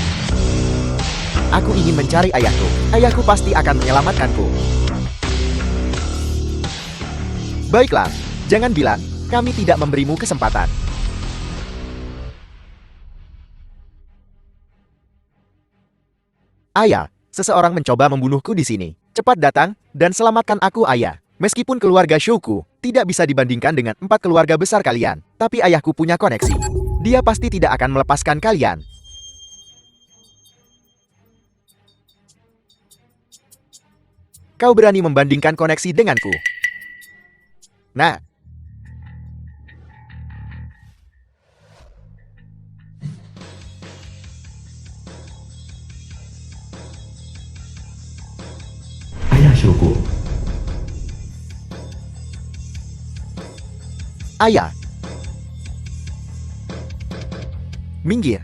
Aku ingin mencari ayahku. Ayahku pasti akan menyelamatkanku. Baiklah, jangan bilang kami tidak memberimu kesempatan. Ayah, seseorang mencoba membunuhku di sini. Cepat datang dan selamatkan aku, ayah. Meskipun keluarga Shouku tidak bisa dibandingkan dengan empat keluarga besar kalian, tapi ayahku punya koneksi. Dia pasti tidak akan melepaskan kalian. Kau berani membandingkan koneksi denganku? Nah, Ayah Shouku. ayah. Minggir.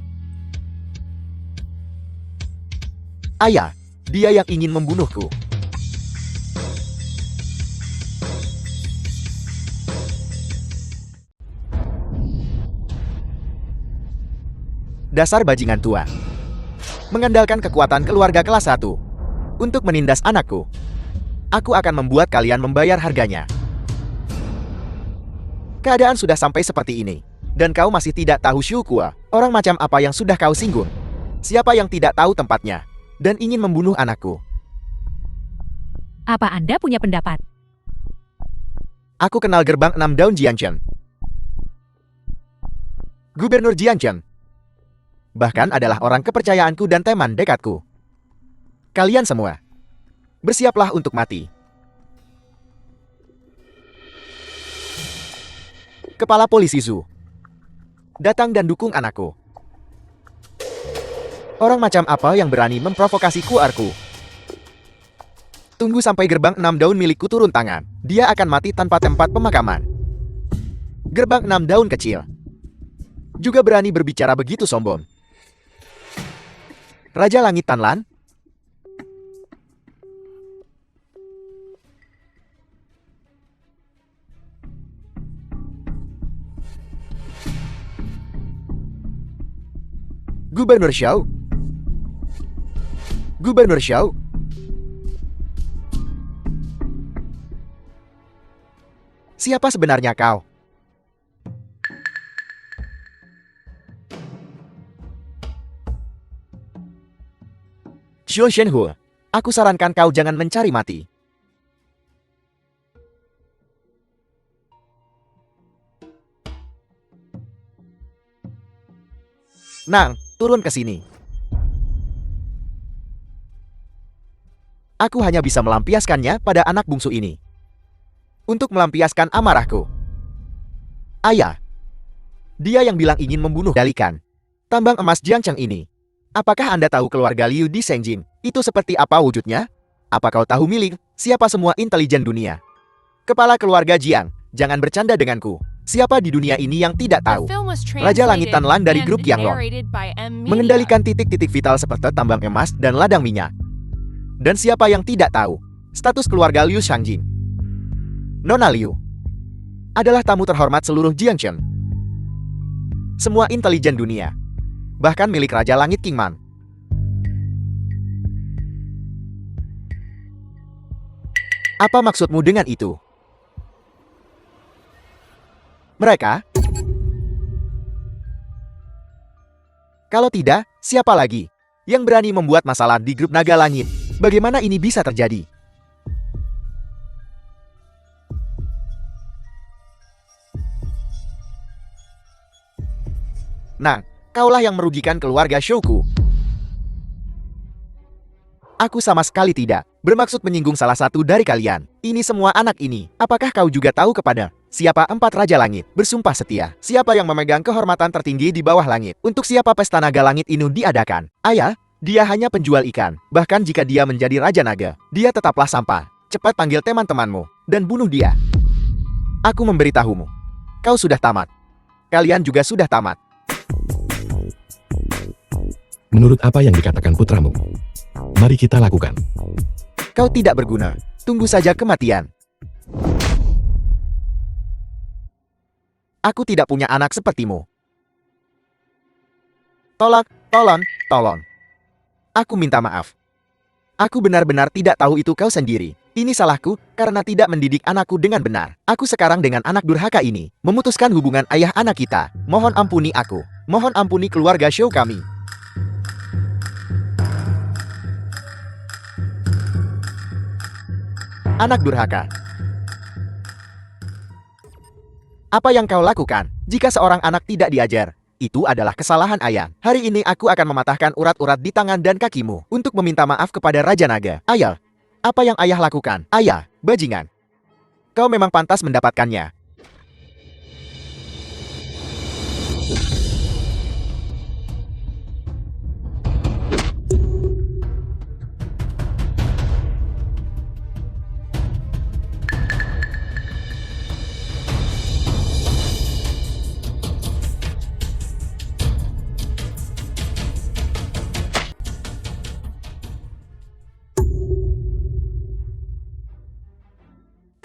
Ayah, dia yang ingin membunuhku. Dasar bajingan tua. Mengandalkan kekuatan keluarga kelas 1 untuk menindas anakku. Aku akan membuat kalian membayar harganya. Keadaan sudah sampai seperti ini, dan kau masih tidak tahu Shukua. Orang macam apa yang sudah kau singgung? Siapa yang tidak tahu tempatnya dan ingin membunuh anakku? apa Anda punya pendapat? Aku kenal gerbang 6 daun Jianchen. Gubernur Jianchen. Bahkan adalah orang kepercayaanku dan teman dekatku. Kalian semua, bersiaplah untuk mati. Kepala Polisi Zhu, datang dan dukung anakku. Orang macam apa yang berani memprovokasi kuarku? Tunggu sampai gerbang 6 daun milikku turun tangan. Dia akan mati tanpa tempat pemakaman. Gerbang 6 daun kecil juga berani berbicara begitu sombong. Raja Langit Tanlan, Gubernur Xiao, Gubernur Xiao, siapa sebenarnya kau? Xiao Shenhu, aku sarankan kau jangan mencari mati. Nang, turun ke sini. Aku hanya bisa melampiaskannya pada anak bungsu ini. Untuk melampiaskan amarahku. Ayah, dia yang bilang ingin membunuh Dalikan tambang emas Jiangcheng ini. Apakah Anda tahu keluarga Liu di Sengjing? Itu seperti apa wujudnya? Apa kau tahu milik siapa semua intelijen dunia? Kepala keluarga Jiang, jangan bercanda denganku. Siapa di dunia ini yang tidak The tahu? film was Raja Langit translated Tanlan dari and grup Yanglong. narrated by M Media. Mengendalikan titik-titik vital seperti tambang emas dan ladang minyak. Dan siapa yang tidak tahu status keluarga Liu Shangjing? Nona Liu adalah tamu terhormat seluruh Jiangchen. Semua intelijen dunia, bahkan milik Raja Langit Kingman. Apa maksudmu dengan itu? Mereka? Kalau tidak, siapa lagi yang berani membuat masalah di grup Naga Langit? Bagaimana ini bisa terjadi? Nah, kaulah yang merugikan keluarga Shouku. Aku sama sekali tidak bermaksud menyinggung salah satu dari kalian. Ini semua anak ini. Apakah kau juga tahu kepada siapa 4 Raja Langit bersumpah setia? Siapa yang memegang kehormatan tertinggi di bawah langit? Untuk siapa pesta naga langit ini diadakan? Ayah, dia hanya penjual ikan. Bahkan jika dia menjadi Raja Naga, dia tetaplah sampah. Cepat panggil teman-temanmu dan bunuh dia. Aku memberitahumu. Kau sudah tamat. Kalian juga sudah tamat. Menurut apa yang dikatakan putramu, mari kita lakukan. Kau tidak berguna. Tunggu saja kematian. Aku tidak punya anak sepertimu. Tolong. Aku minta maaf. Aku benar-benar tidak tahu itu kau sendiri. Ini salahku karena tidak mendidik anakku dengan benar. Aku sekarang dengan anak durhaka ini memutuskan hubungan ayah anak kita. Mohon ampuni aku. Mohon ampuni keluarga Shou kami. Anak durhaka. Apa yang kau lakukan? Jika seorang anak tidak diajar, itu adalah kesalahan ayah. Hari ini aku akan mematahkan urat-urat di tangan dan kakimu untuk meminta maaf kepada Raja Naga. Ayah, apa yang ayah lakukan? Ayah, bajingan. Kau memang pantas mendapatkannya.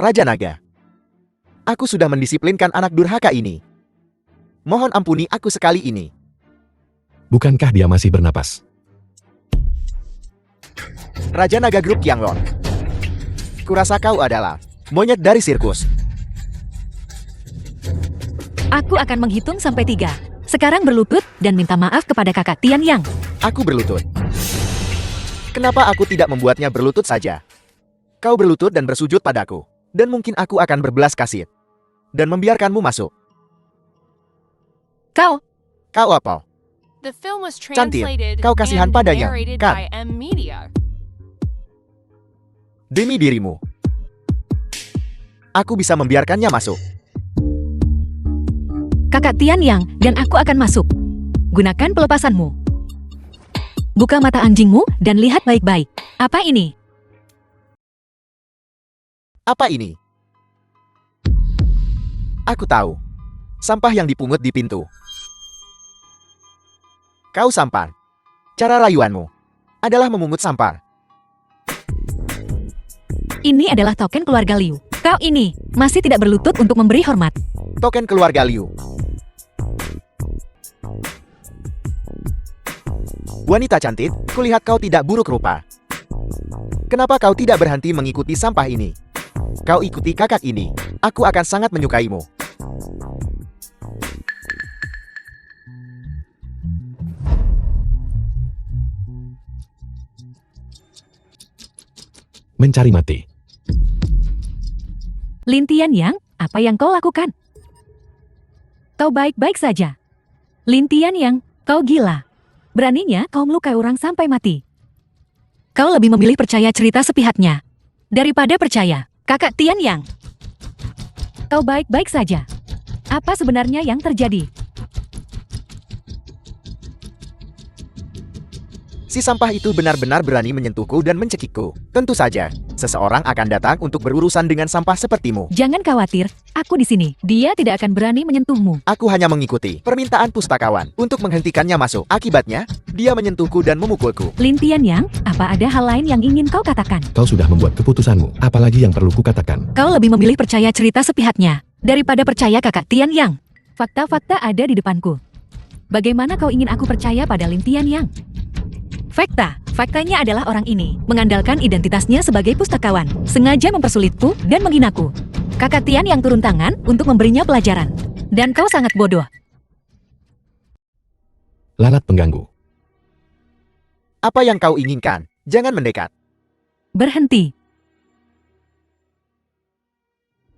Raja Naga, aku sudah mendisiplinkan anak durhaka ini. Mohon ampuni aku sekali ini. Bukankah dia masih bernapas? Raja Naga Grup Yanglong. Kurasa kau adalah monyet dari sirkus. Aku akan menghitung sampai 3. Sekarang berlutut dan minta maaf kepada kakak Tian Yang. Aku berlutut. Kenapa aku tidak membuatnya berlutut saja? Kau berlutut dan bersujud padaku. Dan mungkin aku akan berbelas kasih. Dan membiarkanmu masuk. Kau apa? The film was Cantik, translated kau kasihan and padanya, narrated kan? by M Media. Demi dirimu, aku bisa membiarkannya masuk. kakak Tian Yang dan aku akan masuk. Gunakan pelepasanmu. Buka mata anjingmu dan lihat baik-baik. Apa ini? Apa ini? Aku tahu. Sampah yang dipungut di pintu. Kau sampah. Cara rayuanmu adalah memungut sampah. Ini adalah token keluarga Liu. Kau ini masih tidak berlutut untuk memberi hormat. Token keluarga Liu. Wanita cantik, kulihat kau tidak buruk rupa. Kenapa kau tidak berhenti mengikuti sampah ini? Kau ikuti kakak ini. Aku akan sangat menyukaimu. Mencari mati. Lin Tian Yang, apa yang kau lakukan? Kau baik-baik saja. Lin Tian Yang, kau gila. Beraninya kau melukai orang sampai mati. Kau lebih memilih percaya cerita sepihaknya daripada percaya kakak Tian Yang. Kau baik-baik saja. Apa sebenarnya yang terjadi? Si sampah itu benar-benar berani menyentuhku dan mencekikku. Tentu saja, seseorang akan datang untuk berurusan dengan sampah sepertimu. Jangan khawatir, aku di sini. Dia tidak akan berani menyentuhmu. Aku hanya mengikuti permintaan pustakawan untuk menghentikannya masuk. Akibatnya, dia menyentuhku dan memukulku. Lin Tianyang, apa ada hal lain yang ingin kau katakan? Kau sudah membuat keputusanmu. Apalagi yang perlu kukatakan? Kau lebih memilih percaya cerita sepihaknya daripada percaya kakak Tianyang. Fakta-fakta ada di depanku. Bagaimana kau ingin aku percaya pada Lin Tianyang? Faktanya adalah orang ini mengandalkan identitasnya sebagai pustakawan, sengaja mempersulitku dan menghinaku. Kakak Tian yang turun tangan untuk memberinya pelajaran. Dan kau sangat bodoh. Lalat pengganggu. Apa yang kau inginkan? Jangan mendekat. Berhenti.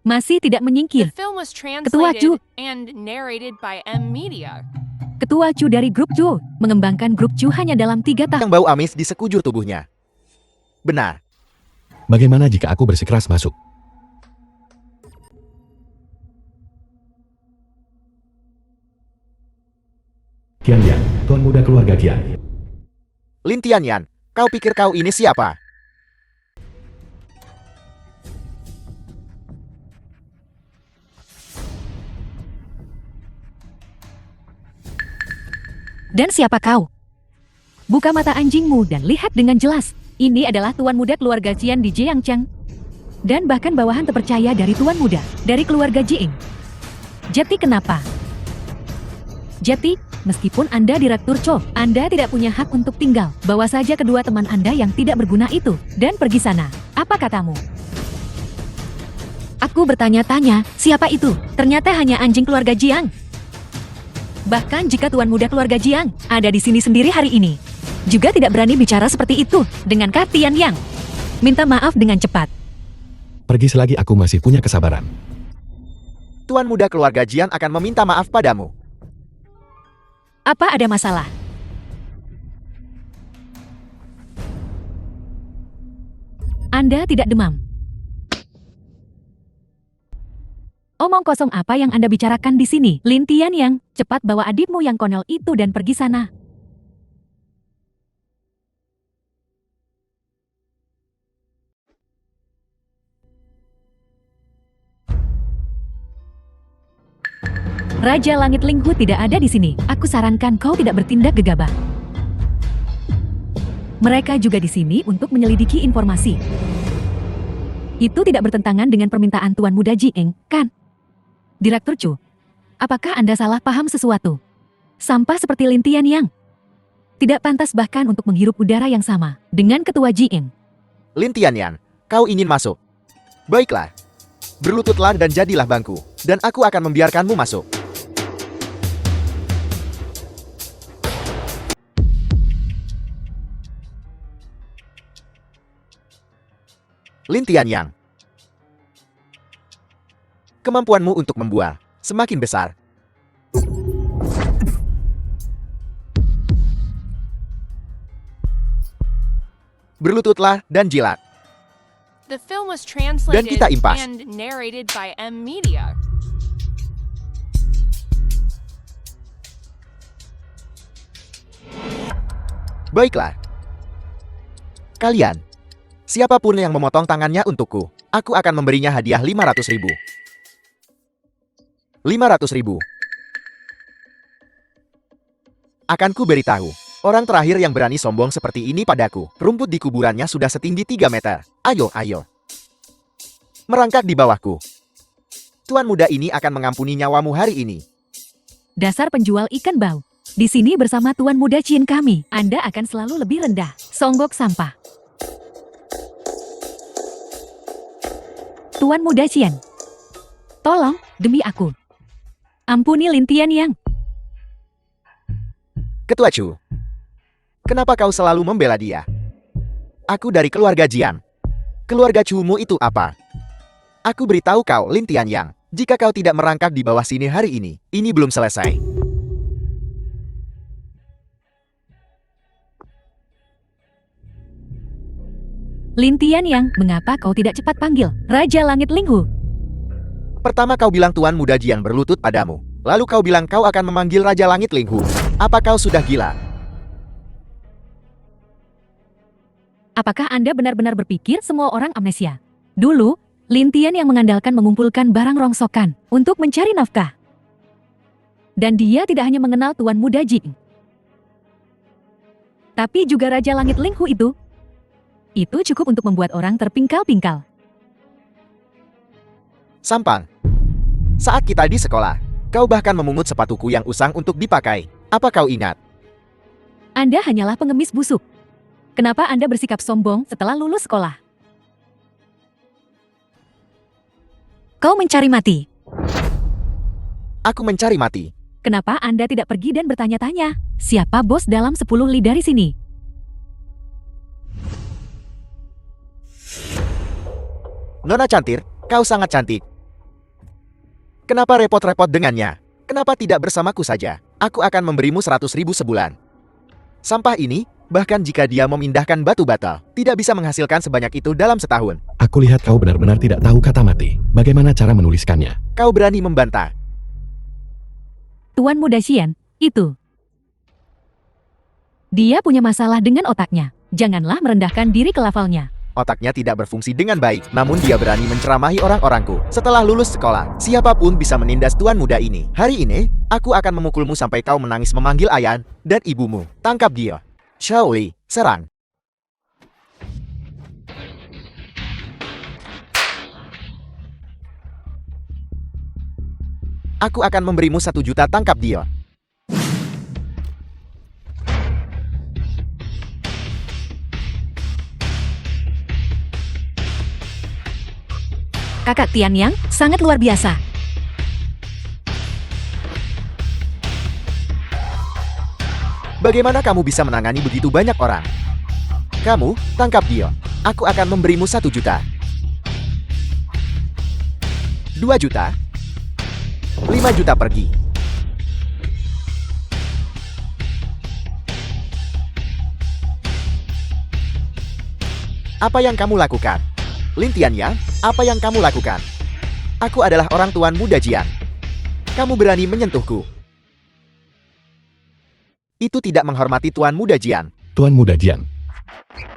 Masih tidak The menyingkir. film was Chu. translated and narrated by M Media. Ketua Chu dari grup Chu mengembangkan grup Chu hanya dalam 3 tahun. Yang bau amis di sekujur tubuhnya. Benar. Bagaimana jika aku bersikeras masuk? Tianyang, tuan muda keluarga Tian. Lin Tianyan, kau pikir kau ini siapa? Dan siapa kau? Buka mata anjingmu dan lihat dengan jelas. Ini adalah tuan muda keluarga Jian di Jiangcheng. Dan bahkan bawahan terpercaya dari tuan muda, dari keluarga Jiing. Jadi kenapa? Jadi, meskipun Anda Direktur Cho, Anda tidak punya hak untuk tinggal. Bawa saja kedua teman Anda yang tidak berguna itu, dan pergi sana. Apa katamu? Aku bertanya-tanya, siapa itu? Ternyata hanya anjing keluarga Jiang. Bahkan jika tuan muda keluarga Jiang ada di sini sendiri hari ini, juga tidak berani bicara seperti itu dengan Kak Tianyang. Minta maaf dengan cepat. Pergi selagi aku masih punya kesabaran. Tuan muda keluarga Jian akan meminta maaf padamu. Apa ada masalah? Anda tidak demam. Omong kosong apa yang Anda bicarakan di sini? Lin Tianyang, cepat bawa adikmu yang konyol itu dan pergi sana. Raja Langit Linghu tidak ada di sini. Aku sarankan kau tidak bertindak gegabah. Mereka juga di sini untuk menyelidiki informasi. Itu tidak bertentangan dengan permintaan Tuan Muda Jieng, kan? Direktur Chu, apakah Anda salah paham sesuatu? Sampah seperti Lin Tianyang tidak pantas bahkan untuk menghirup udara yang sama dengan Ketua Jieng. Lin Tianyan, kau ingin masuk? Baiklah. Berlututlah dan jadilah bangku, dan aku akan membiarkanmu masuk. Lin Tianyang, kemampuanmu untuk membual semakin besar. Berlututlah dan jilat. The film was translated kita impas. and narrated by M Media. Baiklah. Kalian, siapapun yang memotong tangannya untukku, aku akan memberinya hadiah 500.000. 500.000. Akan ku beritahu, orang terakhir yang berani sombong seperti ini padaku. Rumput di kuburannya sudah setinggi 3 meter. Ayo, ayo. Merangkak di bawahku. Tuan muda ini akan mengampuni nyawamu hari ini. Dasar penjual ikan bau. Di sini bersama Tuan Muda Chin kami, Anda akan selalu lebih rendah. Songgok sampah. Tuan Muda Chin, tolong, demi aku. Ampuni Lin Tianyang. Ketua Chu, kenapa kau selalu membela dia? Aku dari keluarga Jian. Keluarga Chu-mu itu apa? Aku beritahu kau, Lin Tianyang, jika kau tidak merangkak di bawah sini hari ini belum selesai. Lin Tianyang, mengapa kau tidak cepat panggil Raja Langit Linghu? Pertama kau bilang Tuan Muda Jian berlutut padamu. Lalu kau bilang kau akan memanggil Raja Langit Linghu. Apa kau sudah gila? Apakah Anda benar-benar berpikir semua orang amnesia? Dulu, Lin Tian yang mengandalkan mengumpulkan barang rongsokan untuk mencari nafkah. Dan dia tidak hanya mengenal Tuan Muda Jing, tapi juga Raja Langit Ling Hu itu. Itu cukup untuk membuat orang terpingkal-pingkal. Sampang. Saat kita di sekolah, kau bahkan memungut sepatuku yang usang untuk dipakai. Apa kau ingat? Anda hanyalah pengemis busuk. Kenapa Anda bersikap sombong setelah lulus sekolah? Kau mencari mati. Aku mencari mati. Kenapa Anda tidak pergi dan bertanya-tanya, siapa bos dalam 10 li dari sini? Nona Cantir, kau sangat cantik. Kenapa repot-repot dengannya? Kenapa tidak bersamaku saja? Aku akan memberimu 100.000 sebulan. Sampah ini, bahkan jika dia memindahkan batu bata, tidak bisa menghasilkan sebanyak itu dalam setahun. Aku lihat kau benar-benar tidak tahu kata mati. Bagaimana cara menuliskannya? Kau berani membantah. Tuan Muda Xian, itu. Dia punya masalah dengan otaknya. Janganlah merendahkan diri ke levelnya. Otaknya tidak berfungsi dengan baik, namun dia berani menceramahi orang-orangku. Setelah lulus sekolah, siapapun bisa menindas tuan muda ini. Hari ini, aku akan memukulmu sampai kau menangis memanggil ayah dan ibumu. Tangkap dia. Shaoli, serang. Aku akan memberimu 1 juta, tangkap dia. Kakak Tian Yang sangat luar biasa. Bagaimana kamu bisa menangani begitu banyak orang? Kamu, tangkap dia. Aku akan memberimu 1 juta. 2 juta. 5 juta, pergi. Apa yang kamu lakukan? Lin Tian, apa yang kamu lakukan? Aku adalah orang Tuan Muda Jian. Kamu berani menyentuhku. Itu tidak menghormati Tuan Muda Jian. Tuan Muda Jian.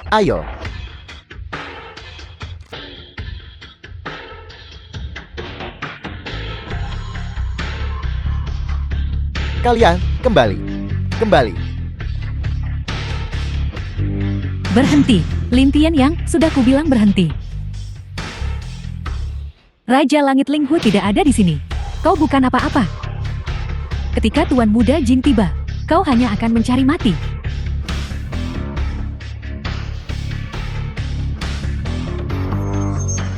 Ayo. Kalian, kembali. Kembali. Berhenti. Lin Tian Yang, sudah kubilang berhenti. Raja Langit Ling Hu tidak ada di sini. Kau bukan apa-apa. Ketika Tuan Muda Jing tiba, kau hanya akan mencari mati.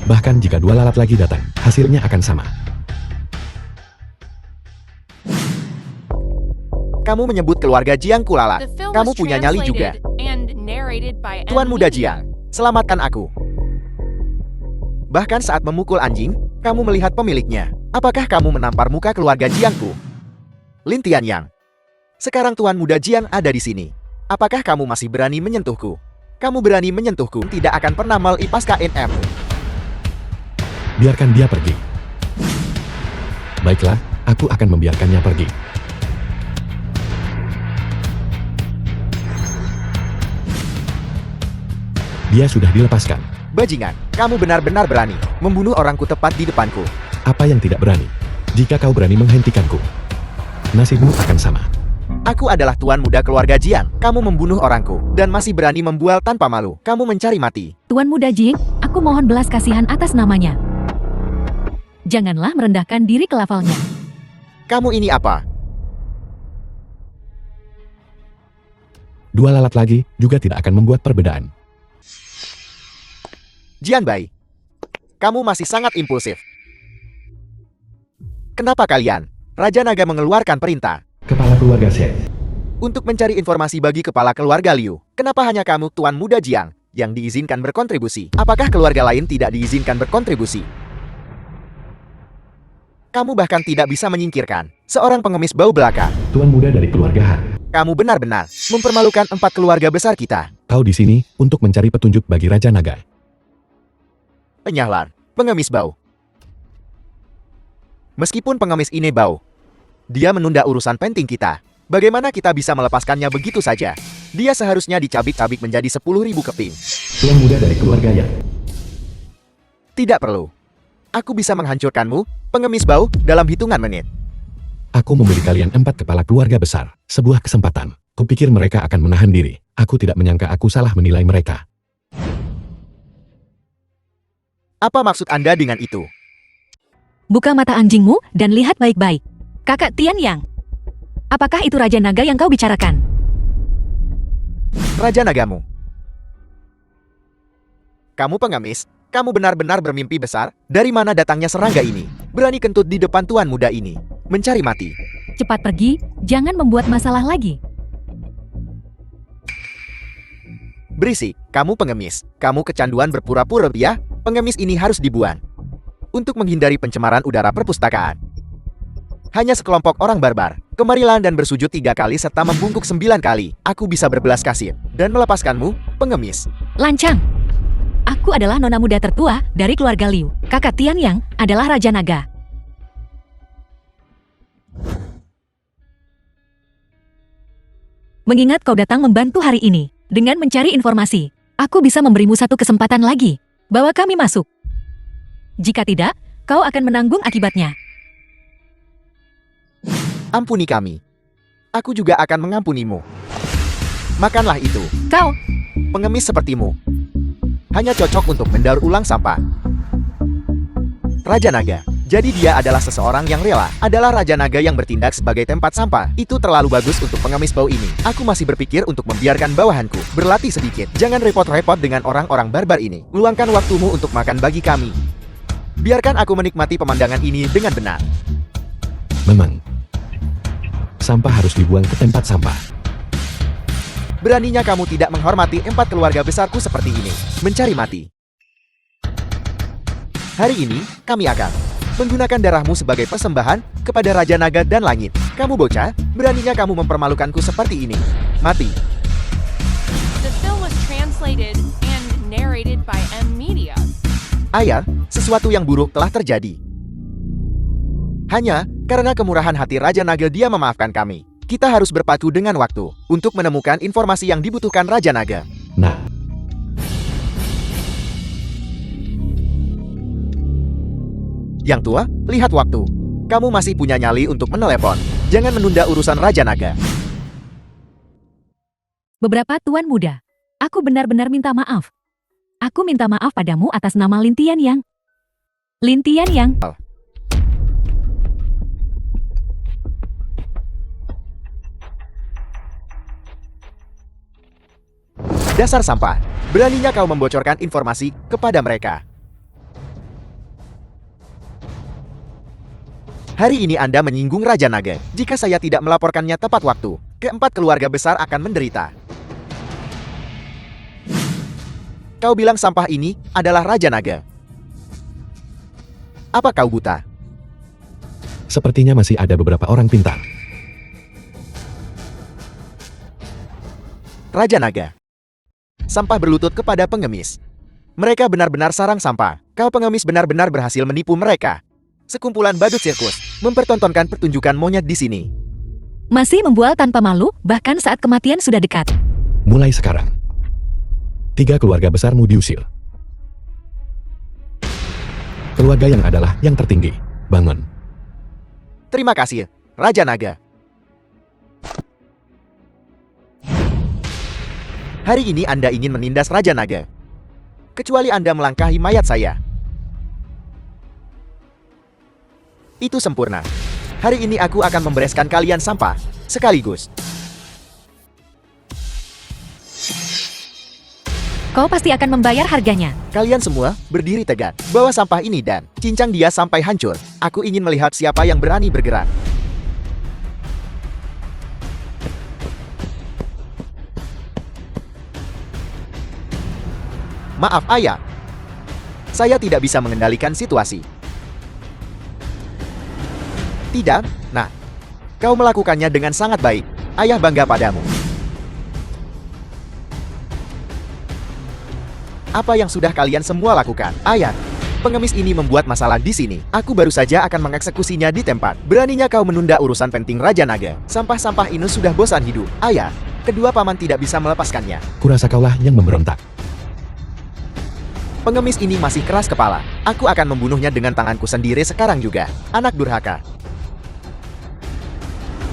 Bahkan jika 2 lalat lagi datang, hasilnya akan sama. Kamu menyebut keluarga Jiang Kulala. The film Kamu was punya nyali juga. translated and narrated by Tuan M. Muda Media. Jiang, selamatkan aku. Bahkan saat memukul anjing, kamu melihat pemiliknya. Apakah kamu menampar muka keluarga Jiangku? Lin Tian, sekarang Tuan Muda Jiang ada di sini. Apakah kamu masih berani menyentuhku? Kamu berani menyentuhku, tidak akan pernah melepas KNM. Biarkan dia pergi. Baiklah, aku akan membiarkannya pergi. Dia sudah dilepaskan. Bajingan, kamu benar-benar berani membunuh orangku tepat di depanku. Apa yang tidak berani? Jika kau berani menghentikanku, nasibmu akan sama. Aku adalah Tuan Muda keluarga Jiang. Kamu membunuh orangku dan masih berani membual tanpa malu. Kamu mencari mati. Tuan Muda Jing, aku mohon belas kasihan atas namanya. Janganlah merendahkan diri ke levelnya. Kamu ini apa? 2 lalat lagi juga tidak akan membuat perbedaan. Jian Bai, kamu masih sangat impulsif. Kenapa kalian? Raja Naga mengeluarkan perintah Kepala keluarga Shen. untuk mencari informasi bagi kepala keluarga Liu. Kenapa hanya kamu, Tuan Muda Jiang, yang diizinkan berkontribusi? Apakah keluarga lain tidak diizinkan berkontribusi? Kamu bahkan tidak bisa menyingkirkan seorang pengemis bau belaka. Tuan muda dari keluarga Han. Kamu benar-benar mempermalukan 4 keluarga besar kita. Kau di sini untuk mencari petunjuk bagi Raja Naga. Penyahlar, pengemis bau. Meskipun pengemis ini bau, dia menunda urusan penting kita. Bagaimana kita bisa melepaskannya begitu saja? Dia seharusnya dicabik-cabik menjadi 10.000 keping. tuan muda dari keluarga Yang. Tidak perlu. Aku bisa menghancurkanmu, pengemis bau, dalam hitungan menit. Aku memberi kalian 4 kepala keluarga besar. Sebuah kesempatan. Kupikir mereka akan menahan diri. Aku tidak menyangka aku salah menilai mereka. Apa maksud Anda dengan itu? Buka mata anjingmu dan lihat baik-baik. Kakak Tian Yang. Apakah itu Raja Naga yang kau bicarakan? Raja Nagamu. Kamu pengemis, kamu benar-benar bermimpi besar. Dari mana datangnya serangga ini? Berani kentut di depan tuan muda ini. Mencari mati. Cepat pergi, jangan membuat masalah lagi. Berisik, kamu pengemis. Kamu kecanduan berpura-pura ya? Pengemis ini harus dibuang. Untuk menghindari pencemaran udara perpustakaan. Hanya sekelompok orang barbar. Kemarilah dan bersujud 3 kali serta membungkuk 9 kali. Aku bisa berbelas kasih dan melepaskanmu, pengemis. Lancang. Aku adalah nona muda tertua dari keluarga Liu. Kakak Tian Yang adalah Raja Naga. Mengingat kau datang membantu hari ini, dengan mencari informasi, aku bisa memberimu 1 kesempatan lagi. Bawa kami masuk. Jika tidak, kau akan menanggung akibatnya. Ampuni kami. Aku juga akan mengampunimu. Makanlah itu. Kau, Pengemis sepertimu hanya cocok untuk mendaur ulang sampah. Raja Naga. Jadi dia adalah seseorang yang rela. Adalah Raja Naga yang bertindak sebagai tempat sampah. Itu terlalu bagus untuk pengemis bau ini. Aku masih berpikir untuk membiarkan bawahanku berlatih sedikit. Jangan repot-repot dengan orang-orang barbar ini. Luangkan waktumu untuk makan bagi kami. Biarkan aku menikmati pemandangan ini dengan benar. Memang. Sampah harus dibuang ke tempat sampah. Beraninya kamu tidak menghormati 4 keluarga besarku seperti ini. Mencari mati. Hari ini, kami akan menggunakan darahmu sebagai persembahan kepada Raja Naga dan Langit. Kamu bocah, beraninya kamu mempermalukanku seperti ini. Mati. The film was translated and narrated by M Media. Ayah, sesuatu yang buruk telah terjadi. Hanya karena kemurahan hati Raja Naga dia memaafkan kami. Kita harus berpacu dengan waktu untuk menemukan informasi yang dibutuhkan Raja Naga. Nah, Yang tua, lihat waktu. Kamu masih punya nyali untuk menelepon. Jangan menunda urusan Raja Naga. beberapa tuan muda. Aku benar-benar minta maaf. Aku minta maaf padamu atas nama Lin Tian Yang. Lin Tian Yang. Dasar sampah. Beraninya kau membocorkan informasi kepada mereka. Hari ini Anda menyinggung Raja Naga. Jika saya tidak melaporkannya tepat waktu, keempat keluarga besar akan menderita. Kau bilang sampah ini adalah Raja Naga. Apa kau buta? sepertinya masih ada beberapa orang pintar. Raja Naga. Sampah berlutut kepada pengemis. Mereka benar-benar sarang sampah. Kau pengemis benar-benar berhasil menipu mereka. Sekumpulan badut sirkus mempertontonkan pertunjukan monyet di sini. Masih membual tanpa malu, bahkan saat kematian sudah dekat. Mulai sekarang, 3 keluarga besarmu diusir. Keluarga yang adalah yang tertinggi. Bangun. Terima kasih, Raja Naga. Hari ini Anda ingin menindas Raja Naga. Kecuali Anda melangkahi mayat saya. Itu sempurna. Hari ini aku akan membereskan kalian sampah sekaligus. Kau pasti akan membayar harganya. Kalian semua berdiri tegak. Bawa sampah ini dan cincang dia sampai hancur. Aku ingin melihat siapa yang berani bergerak. Maaf, Ayah. Saya tidak bisa mengendalikan situasi. Tidak, nah. Kau melakukannya dengan sangat baik. Ayah bangga padamu. Apa yang sudah kalian semua lakukan? Ayah, pengemis ini membuat masalah di sini. Aku baru saja akan mengeksekusinya di tempat. Beraninya kau menunda urusan penting Raja Naga. Sampah-sampah ini sudah bosan hidup. Ayah, kedua paman tidak bisa melepaskannya. Kurasa kaulah yang memberontak. Pengemis ini masih keras kepala. Aku akan membunuhnya dengan tanganku sendiri sekarang juga. Anak durhaka.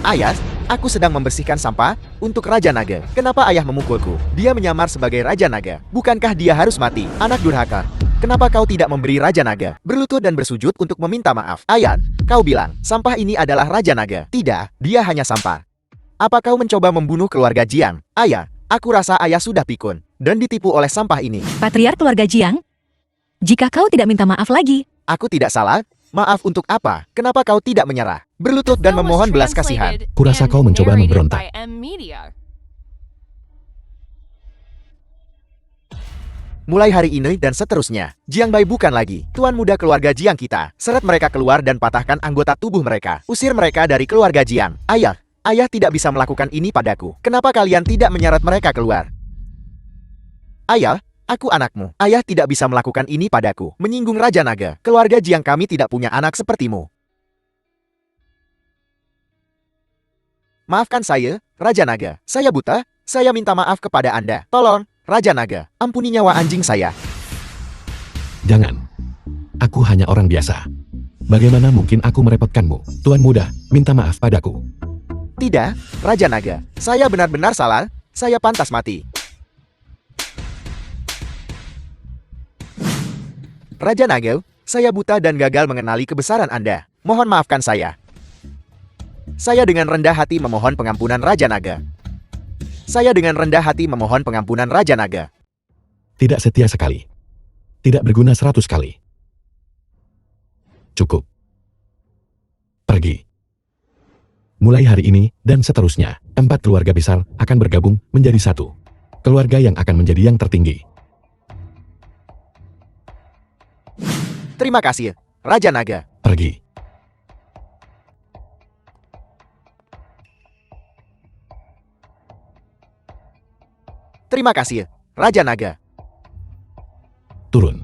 Ayah, aku sedang membersihkan sampah untuk Raja Naga. Kenapa ayah memukulku? Dia menyamar sebagai Raja Naga. Bukankah dia harus mati? Anak durhaka. Kenapa kau tidak memberi Raja Naga berlutut dan bersujud untuk meminta maaf? Ayah, kau bilang sampah ini adalah Raja Naga. Tidak, dia hanya sampah. Apa kau mencoba membunuh keluarga Jiang? Ayah, aku rasa ayah sudah pikun dan ditipu oleh sampah ini. Patriark keluarga Jiang, jika kau tidak minta maaf lagi, Aku tidak salah. Maaf untuk apa? Kenapa kau tidak menyerah? Berlutut The dan film was memohon belas kasihan. translated Kurasa and kau mencoba narrated memberontak. by M Media. Mulai hari ini dan seterusnya, Jiang Bai bukan lagi tuan muda keluarga Jiang kita. Seret mereka keluar dan patahkan anggota tubuh mereka. Usir mereka dari keluarga Jiang. Ayah, ayah tidak bisa melakukan ini padaku. Kenapa kalian tidak menyeret mereka keluar? Ayah, aku anakmu. Ayah tidak bisa melakukan ini padaku. Menyinggung Raja Naga. Keluarga Jiang kami tidak punya anak sepertimu. Maafkan saya, Raja Naga. Saya buta. Saya minta maaf kepada Anda. Tolong, Raja Naga, ampuni nyawa anjing saya. Jangan. Aku hanya orang biasa. Bagaimana mungkin aku merepotkanmu? Tuan muda, minta maaf padaku. Tidak, Raja Naga. Saya benar-benar salah. Saya pantas mati. Raja Naga, saya buta dan gagal mengenali kebesaran Anda. Mohon maafkan saya. Saya dengan rendah hati memohon pengampunan Raja Naga. Saya dengan rendah hati memohon pengampunan Raja Naga. Tidak setia sekali. Tidak berguna 100 kali. Cukup. Pergi. Mulai hari ini dan seterusnya, 4 keluarga besar akan bergabung menjadi satu. Keluarga yang akan menjadi yang tertinggi. Terima kasih, Raja Naga. Pergi. Terima kasih, Raja Naga. Turun.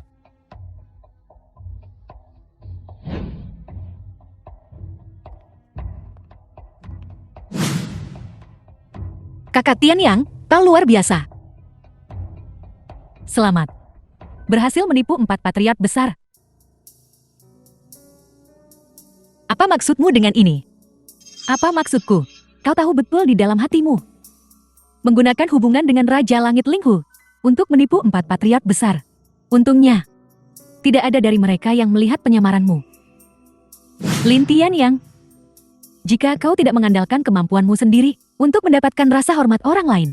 Kakak Tian Yang, kau luar biasa. Selamat. Berhasil menipu 4 patriark besar. Apa maksudmu dengan ini? Apa maksudku? Kau tahu betul di dalam hatimu. Menggunakan hubungan dengan Raja Langit Linghu untuk menipu 4 patriark besar. Untungnya, tidak ada dari mereka yang melihat penyamaranmu. Lin Tian Yang, jika kau tidak mengandalkan kemampuanmu sendiri untuk mendapatkan rasa hormat orang lain,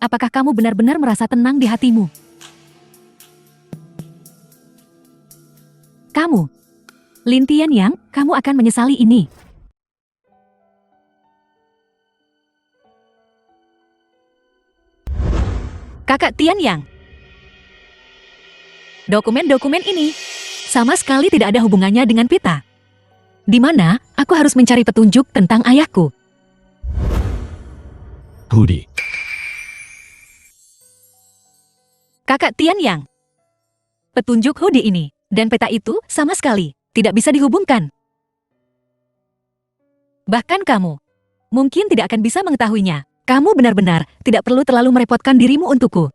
apakah kamu benar-benar merasa tenang di hatimu? Kamu, Lin Tian Yang, kamu akan menyesali ini. Kakak Tian Yang, dokumen-dokumen ini sama sekali tidak ada hubungannya dengan pita. Di mana aku harus mencari petunjuk tentang ayahku. Hudi. Kakak Tian Yang, petunjuk Hudi ini dan peta itu sama sekali tidak bisa dihubungkan. Bahkan kamu mungkin tidak akan bisa mengetahuinya. Kamu benar-benar tidak perlu terlalu merepotkan dirimu untukku.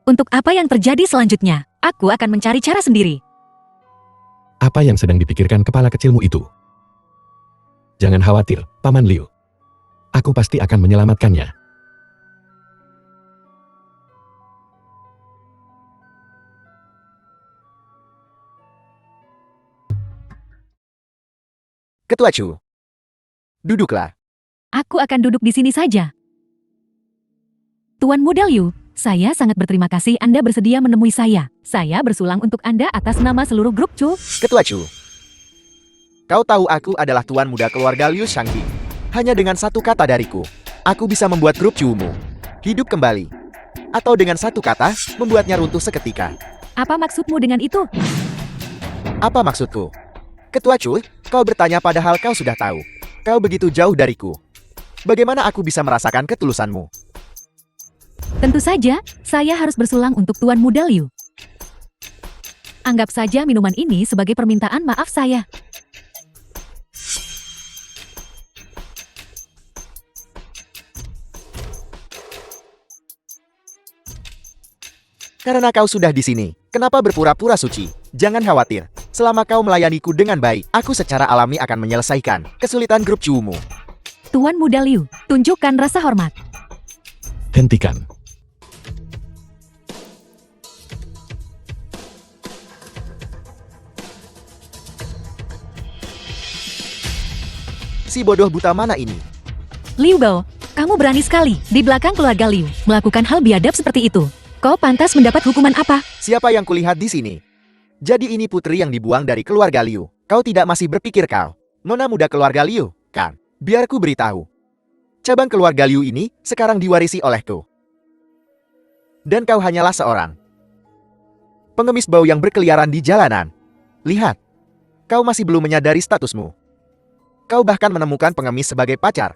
Untuk apa yang terjadi selanjutnya, aku akan mencari cara sendiri. Apa yang sedang dipikirkan kepala kecilmu itu? Jangan khawatir, Paman Liu. Aku pasti akan menyelamatkannya. Ketua Chu. Duduklah. Aku akan duduk di sini saja. Tuan Muda Liu, saya sangat berterima kasih Anda bersedia menemui saya. Saya bersulang untuk Anda atas nama seluruh grup Chu. Ketua Chu. Kau tahu aku adalah tuan muda keluarga Liu Shangqi. Hanya dengan satu kata dariku, aku bisa membuat grup Chu-mu hidup kembali. Atau dengan satu kata, membuatnya runtuh seketika. Apa maksudmu dengan itu? Apa maksudku? Ketua Chu, kau bertanya padahal kau sudah tahu. Kau begitu jauh dariku. Bagaimana aku bisa merasakan ketulusanmu? Tentu saja, saya harus bersulang untuk Tuan Muda Liu. Anggap saja minuman ini sebagai permintaan maaf saya. Karena kau sudah di sini, kenapa berpura-pura suci? Jangan khawatir, selama kau melayaniku dengan baik, aku secara alami akan menyelesaikan kesulitan grup Chumu. Tuan Muda Liu, tunjukkan rasa hormat. Hentikan. Si bodoh buta mana ini? Liu Bao, kamu berani sekali di belakang keluarga Liu melakukan hal biadab seperti itu. Kau pantas mendapat hukuman apa? Siapa yang kulihat di sini? Jadi ini putri yang dibuang dari keluarga Liu. Kau tidak masih berpikir kau nona muda keluarga Liu, kan? Biar ku beritahu. Cabang keluarga Liu ini sekarang diwarisi olehku. Dan kau hanyalah seorang pengemis bau yang berkeliaran di jalanan. Lihat, kau masih belum menyadari statusmu. Kau bahkan menemukan pengemis sebagai pacar.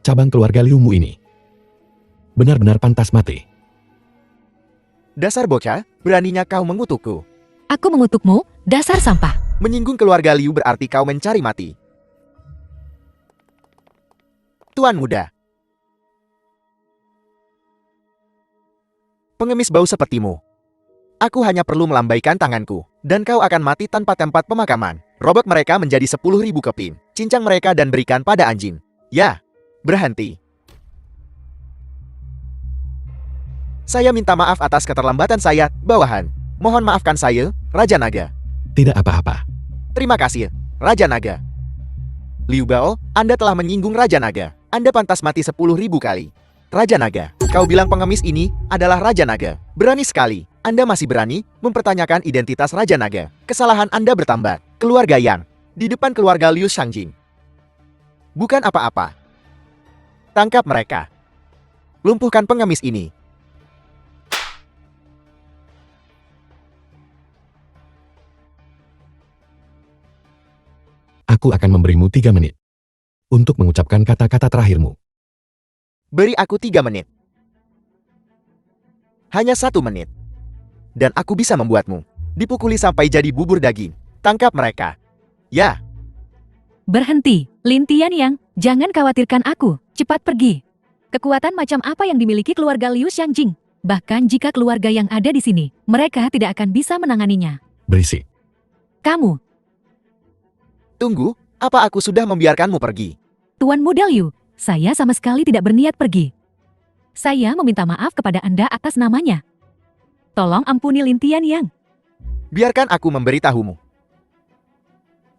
Cabang keluarga Liumu ini benar-benar pantas mati. Dasar bocah, beraninya kau mengutukku. Aku mengutukmu, dasar sampah. Menyinggung keluarga Liu berarti kau mencari mati. Tuan muda. Pengemis bau sepertimu. Aku hanya perlu melambaikan tanganku, dan kau akan mati tanpa tempat pemakaman. Robek mereka menjadi 10.000 keping. Cincang mereka dan berikan pada anjing. Ya, berhenti. Saya minta maaf atas keterlambatan saya, bawahan. Mohon maafkan saya, Raja Naga. Tidak apa-apa. Terima kasih, Raja Naga. Liu Bao, Anda telah menyinggung Raja Naga. Anda pantas mati 10.000 kali. Raja Naga, kau bilang pengemis ini adalah Raja Naga. Berani sekali. Anda masih berani mempertanyakan identitas Raja Naga. Kesalahan Anda bertambah. Keluarga yang di depan keluarga Liu Shangjing. Bukan apa-apa. Tangkap mereka. Lumpuhkan pengemis ini. Aku akan memberimu 3 menit untuk mengucapkan kata-kata terakhirmu. Beri aku 3 menit. Hanya 1 menit. Dan aku bisa membuatmu dipukuli sampai jadi bubur daging. Tangkap mereka. Ya. Berhenti, Lin Tianyang, jangan khawatirkan aku, cepat pergi. Kekuatan macam apa yang dimiliki keluarga Liu Shangjing? Bahkan jika keluarga yang ada di sini, mereka tidak akan bisa menanganinya. Berisik. Kamu, Tunggu, apa aku sudah membiarkanmu pergi? Tuan Muda Liu, saya sama sekali tidak berniat pergi. Saya meminta maaf kepada Anda atas namanya. Tolong ampuni Lin Tianyang. Biarkan aku memberitahumu.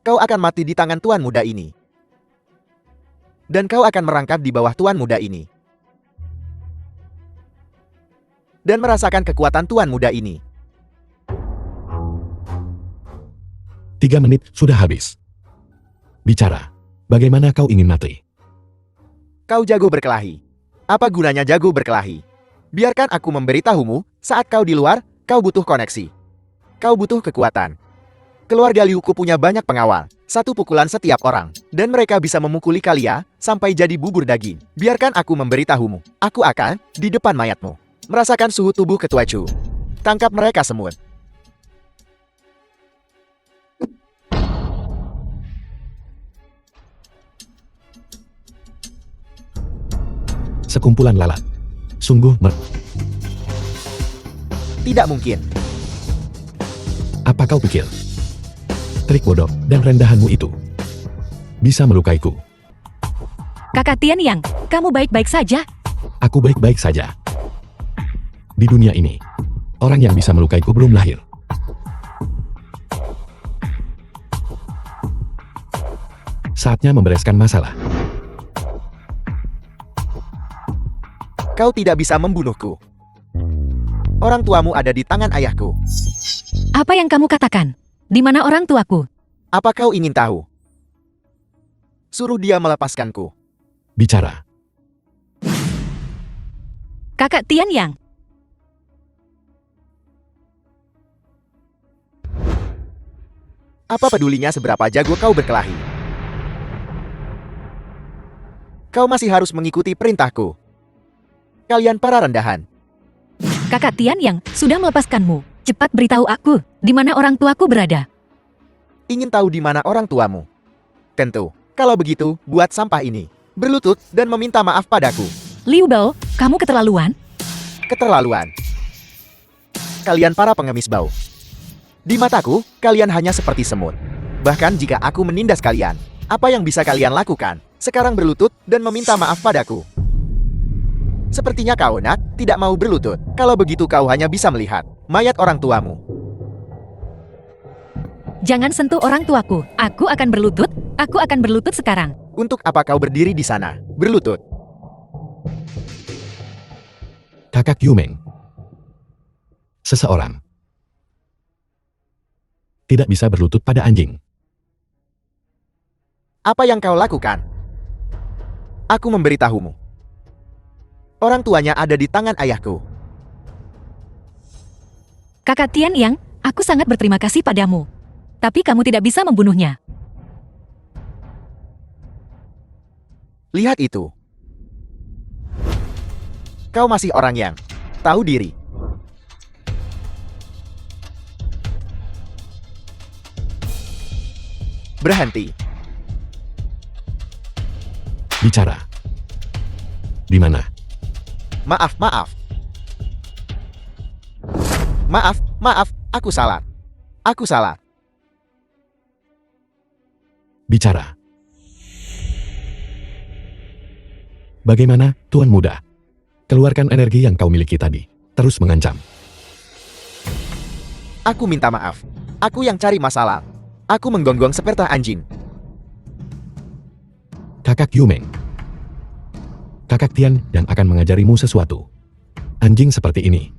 Kau akan mati di tangan tuan muda ini. Dan kau akan merangkap di bawah tuan muda ini. Dan merasakan kekuatan tuan muda ini. 3 menit sudah habis. Bicara. Bagaimana kau ingin mati? Kau jago berkelahi. Apa gunanya jago berkelahi? Biarkan aku memberitahumu, saat kau di luar, kau butuh koneksi. Kau butuh kekuatan. Keluarga Liuku punya banyak pengawal, 1 pukulan setiap orang, dan mereka bisa memukuli kalian sampai jadi bubur daging. Biarkan aku memberitahumu, aku akan di depan mayatmu merasakan suhu tubuh ketua Chu. Tangkap mereka semua. Sekumpulan lalat. Sungguh Tidak mungkin. Apa kau pikir? Trik bodoh dan rendahanmu itu bisa melukaiku. Kakak Tianyang, kamu baik-baik saja? Aku baik-baik saja. Di dunia ini, orang yang bisa melukaiku belum lahir. Saatnya membereskan masalah. Kau tidak bisa membunuhku. Orang tuamu ada di tangan ayahku. Apa yang kamu katakan? Di mana orang tuaku? Apa kau ingin tahu? Suruh dia melepaskanku. Bicara. Kakak Tianyang, Apa pedulinya seberapa jago kau berkelahi? Kau masih harus mengikuti perintahku. Kalian para rendahan. Kakak Tianyang sudah melepaskanmu. Cepat beritahu aku, di mana orang tuaku berada. Ingin tahu di mana orang tuamu? Tentu. Kalau begitu, buat sampah ini. Berlutut dan meminta maaf padaku. Liu Bao, kamu keterlaluan? Keterlaluan. Kalian para pengemis bau. Di mataku, kalian hanya seperti semut. Bahkan jika aku menindas kalian, apa yang bisa kalian lakukan? Sekarang berlutut dan meminta maaf padaku. Sepertinya kau nak, tidak mau berlutut. Kalau begitu kau hanya bisa melihat mayat orang tuamu. Jangan sentuh orang tuaku. Aku akan berlutut. Aku akan berlutut sekarang. Untuk apa kau berdiri di sana, berlutut? Kakak Yumeng. Seseorang tidak bisa berlutut pada anjing. Apa yang kau lakukan? Aku memberitahumu. Orang tuanya ada di tangan ayahku. Kakak Tian Yang, aku sangat berterima kasih padamu. Tapi kamu tidak bisa membunuhnya. Lihat itu. Kau masih orang yang tahu diri. Berhenti. Bicara. Di mana? Maaf, maaf. Maaf, maaf, aku salah. Aku salah. Bicara. Bagaimana, Tuan Muda? Keluarkan energi yang kau miliki tadi. Terus mengancam. Aku minta maaf. Aku yang cari masalah. Aku menggonggong seperti anjing. Kakak Yumeng. Kakak Tian yang akan mengajarimu sesuatu. Anjing seperti ini.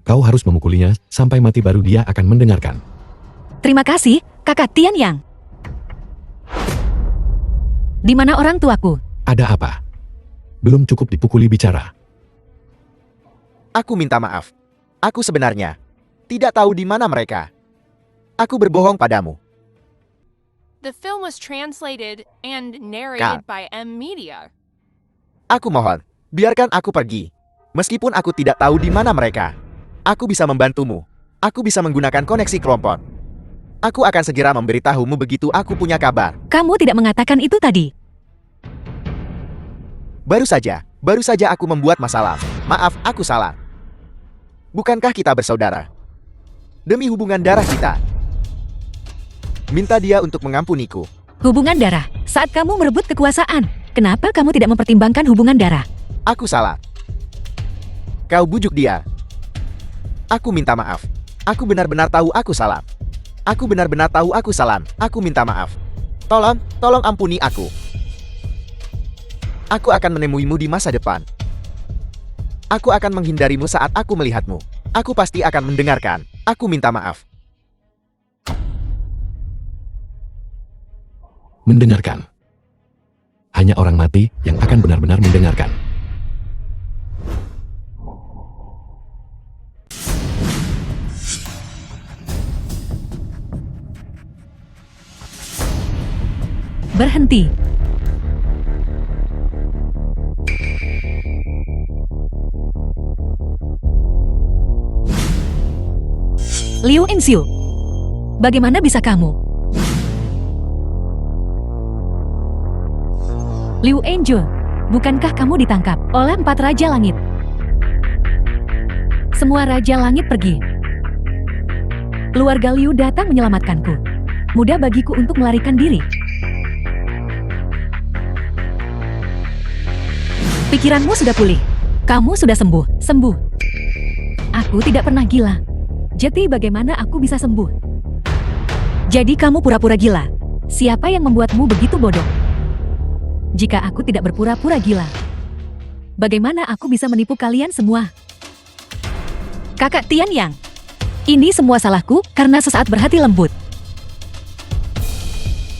Kau harus memukulinya sampai mati baru dia akan mendengarkan. Terima kasih, Kakak Tian Yang. Di mana orang tuaku? Ada apa? Belum cukup dipukuli bicara. Aku minta maaf. Aku sebenarnya tidak tahu di mana mereka. Aku berbohong padamu. The film was translated and narrated by M Media. Aku mohon, biarkan aku pergi. Meskipun aku tidak tahu di mana mereka. Aku bisa membantumu. Aku bisa menggunakan koneksi kelompok. Aku akan segera memberitahumu begitu aku punya kabar. Kamu tidak mengatakan itu tadi. Baru saja aku membuat masalah. Maaf, aku salah. Bukankah kita bersaudara? Demi hubungan darah kita. Minta dia untuk mengampuniku. Hubungan darah. Saat kamu merebut kekuasaan, kenapa kamu tidak mempertimbangkan hubungan darah? Aku salah. Kau bujuk dia. Aku minta maaf. Aku benar-benar tahu aku salah. Aku benar-benar tahu aku salah. Aku minta maaf. Tolong ampuni aku. Aku akan menemuimu di masa depan. Aku akan menghindarimu saat aku melihatmu. Aku pasti akan mendengarkan. Aku minta maaf. Mendengarkan. Hanya orang mati yang akan benar-benar mendengarkan. Berhenti. Liu Enxiu, bagaimana bisa kamu? Liu Enju, bukankah kamu ditangkap oleh 4 Raja Langit? Semua Raja Langit pergi. Keluarga Liu datang menyelamatkanku. Mudah bagiku untuk melarikan diri. Pikiranmu sudah pulih. Kamu sudah sembuh. Aku tidak pernah gila. Jadi bagaimana aku bisa sembuh? Jadi kamu pura-pura gila. Siapa yang membuatmu begitu bodoh? Jika aku tidak berpura-pura gila, bagaimana aku bisa menipu kalian semua? Kakak Tian Yang, ini semua salahku karena sesaat berhati lembut.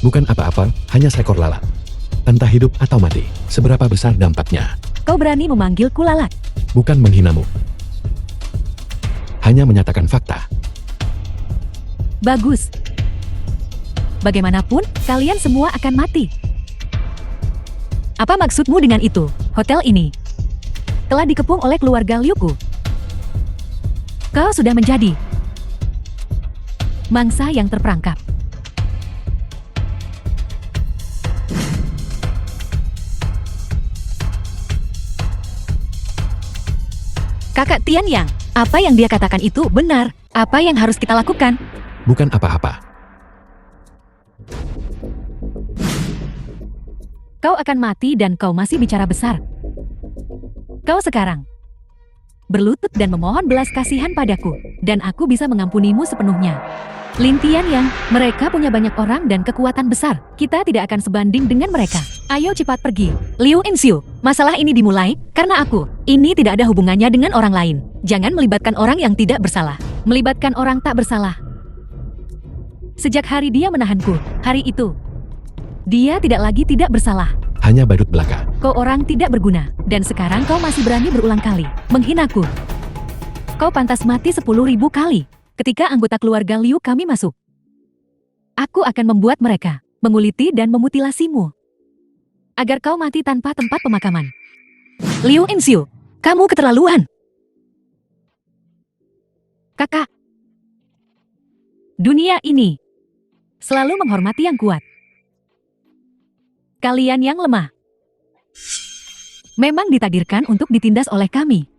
Bukan apa-apa, hanya seekor lalat. Entah hidup atau mati, seberapa besar dampaknya. Kau berani memanggilku lalat? Bukan menghinamu. Hanya menyatakan fakta. Bagus. Bagaimanapun, kalian semua akan mati. Apa maksudmu dengan itu? Hotel ini telah dikepung oleh keluarga Liuku. Kau sudah menjadi mangsa yang terperangkap. Kakak Tian Yang, apa yang dia katakan itu benar. Apa yang harus kita lakukan? Bukan apa-apa. Kau akan mati dan kau masih bicara besar. Kau sekarang berlutut dan memohon belas kasihan padaku, dan aku bisa mengampunimu sepenuhnya. Lin Tian Yang, mereka punya banyak orang dan kekuatan besar. Kita tidak akan sebanding dengan mereka. Ayo cepat pergi. Liu Enxiu, masalah ini dimulai karena aku. Ini tidak ada hubungannya dengan orang lain. Jangan melibatkan orang yang tidak bersalah. Melibatkan orang tak bersalah. Sejak hari dia menahanku, hari itu, dia tidak lagi tidak bersalah. Hanya badut belaka. Kau orang tidak berguna, dan sekarang kau masih berani berulang kali menghinaku. Kau pantas mati 10.000 kali. Ketika anggota keluarga Liu kami masuk, aku akan membuat mereka menguliti dan memutilasimu, agar kau mati tanpa tempat pemakaman. Liu Enxiu, kamu keterlaluan. Kakak, dunia ini selalu menghormati yang kuat. Kalian yang lemah memang ditakdirkan untuk ditindas oleh kami.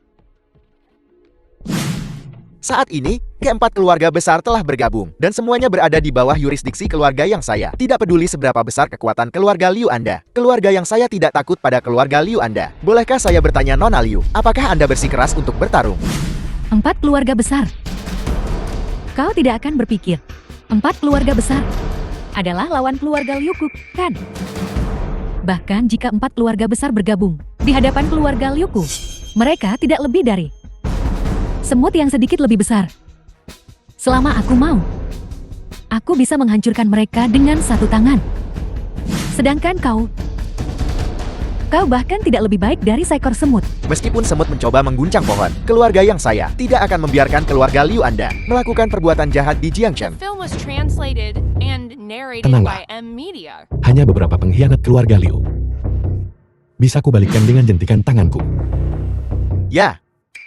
Saat ini, keempat keluarga besar telah bergabung, dan semuanya berada di bawah yurisdiksi keluarga yang saya. Tidak peduli seberapa besar kekuatan keluarga Liu Anda. Keluarga yang saya tidak takut pada keluarga Liu Anda. Bolehkah saya bertanya Nona Liu, apakah Anda bersikeras untuk bertarung? 4 keluarga besar. Kau tidak akan berpikir 4 keluarga besar adalah lawan keluarga Liu Ku, kan? Bahkan jika 4 keluarga besar bergabung di hadapan keluarga Liu Ku, mereka tidak lebih dari semut yang sedikit lebih besar. Selama aku mau, aku bisa menghancurkan mereka dengan satu tangan. Sedangkan kau bahkan tidak lebih baik dari seekor semut. Meskipun semut mencoba mengguncang pohon, keluarga yang saya tidak akan membiarkan keluarga Liu Anda melakukan perbuatan jahat di Jiangchen. Film was translated and narrated Tenanglah. by M Media. Hanya beberapa pengkhianat keluarga Liu. Bisa kubalikkan dengan jentikan tanganku. Ya,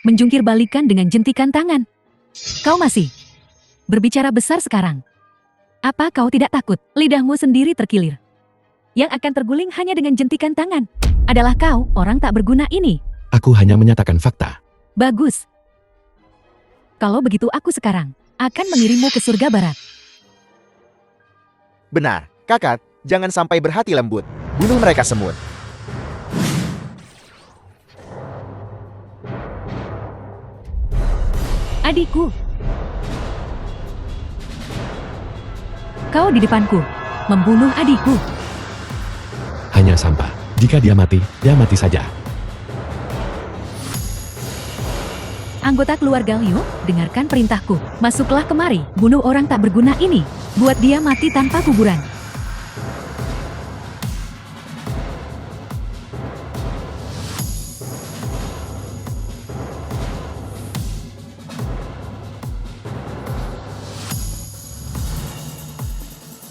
Menjungkir balikan dengan jentikan tangan. Kau masih berbicara besar sekarang. Apa kau tidak takut? Lidahmu sendiri terkilir. Yang akan terguling hanya dengan jentikan tangan adalah kau, orang tak berguna ini. Aku hanya menyatakan fakta. Bagus. Kalau begitu aku sekarang akan mengirimmu ke surga barat. benar. Kakak, jangan sampai berhati lembut. Bunuh mereka semut. Adikku. Kau di depanku, membunuh adikku. Hanya sampah. Jika dia mati saja. Anggota keluarga Liu, dengarkan perintahku. Masuklah kemari, bunuh orang tak berguna ini. Buat dia mati tanpa kuburan.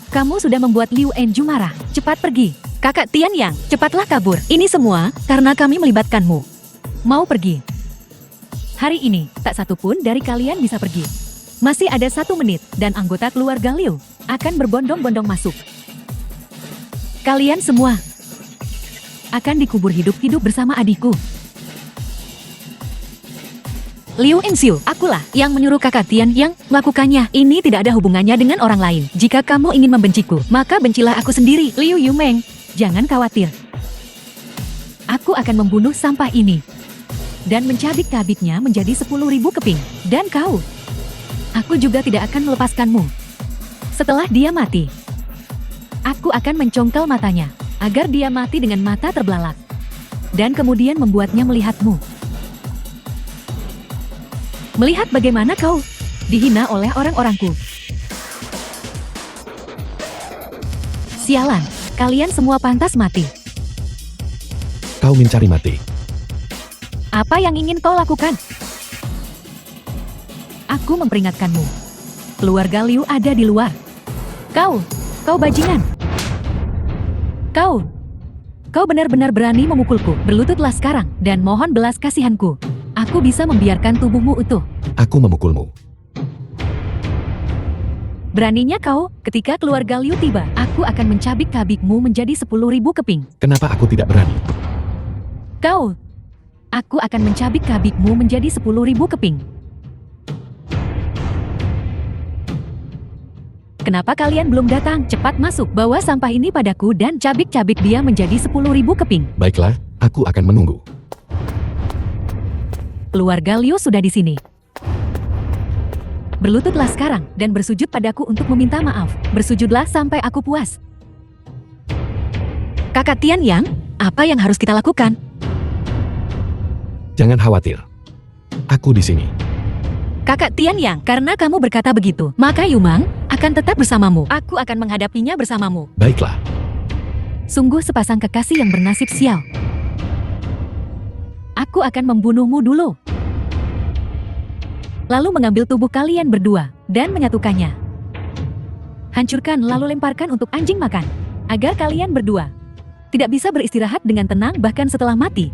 Kamu sudah membuat Liu Enju marah. Cepat pergi. Kakak Tian Yang, cepatlah kabur. Ini semua karena kami melibatkanmu. Mau pergi? Hari ini, tak satu pun dari kalian bisa pergi. Masih ada 1 menit, dan anggota keluarga Liu akan berbondong-bondong masuk. Kalian semua akan dikubur hidup-hidup bersama adikku. Liu Enxiu, akulah yang menyuruh kakak Tian Yang melakukannya. Ini tidak ada hubungannya dengan orang lain. Jika kamu ingin membenciku, maka bencilah aku sendiri. Liu Yumeng, jangan khawatir. Aku akan membunuh sampah ini dan mencabik-cabiknya menjadi 10.000 keping. Dan kau, aku juga tidak akan melepaskanmu. Setelah dia mati, aku akan mencongkel matanya agar dia mati dengan mata terbelalak, dan kemudian membuatnya melihatmu. Melihat bagaimana kau dihina oleh orang-orangku. Sialan, kalian semua pantas mati. Kau mencari mati. Apa yang ingin kau lakukan? Aku memperingatkanmu. Keluarga Liu ada di luar. Kau bajingan. Kau benar-benar berani memukulku. Berlututlah sekarang dan mohon belas kasihanku. Aku bisa membiarkan tubuhmu utuh. Aku memukulmu. Beraninya kau, ketika keluarga Liu tiba, aku akan mencabik-cabikmu menjadi 10.000 keping. Kenapa aku tidak berani? Aku akan mencabik-cabikmu menjadi 10.000 keping. Kenapa kalian belum datang? Cepat masuk, bawa sampah ini padaku dan cabik-cabik dia menjadi 10.000 keping. Baiklah, aku akan menunggu. Keluarga Liu sudah di sini. Berlututlah sekarang dan bersujud padaku untuk meminta maaf. Bersujudlah sampai aku puas. Kakak Tian Yang, apa yang harus kita lakukan? Jangan khawatir. Aku di sini. Kakak Tian Yang, karena kamu berkata begitu, maka Yumang akan tetap bersamamu. Aku akan menghadapinya bersamamu. Baiklah. Sungguh sepasang kekasih yang bernasib sial. Aku akan membunuhmu dulu. Lalu mengambil tubuh kalian berdua dan menyatukannya. Hancurkan lalu lemparkan untuk anjing makan. Agar kalian berdua tidak bisa beristirahat dengan tenang bahkan setelah mati.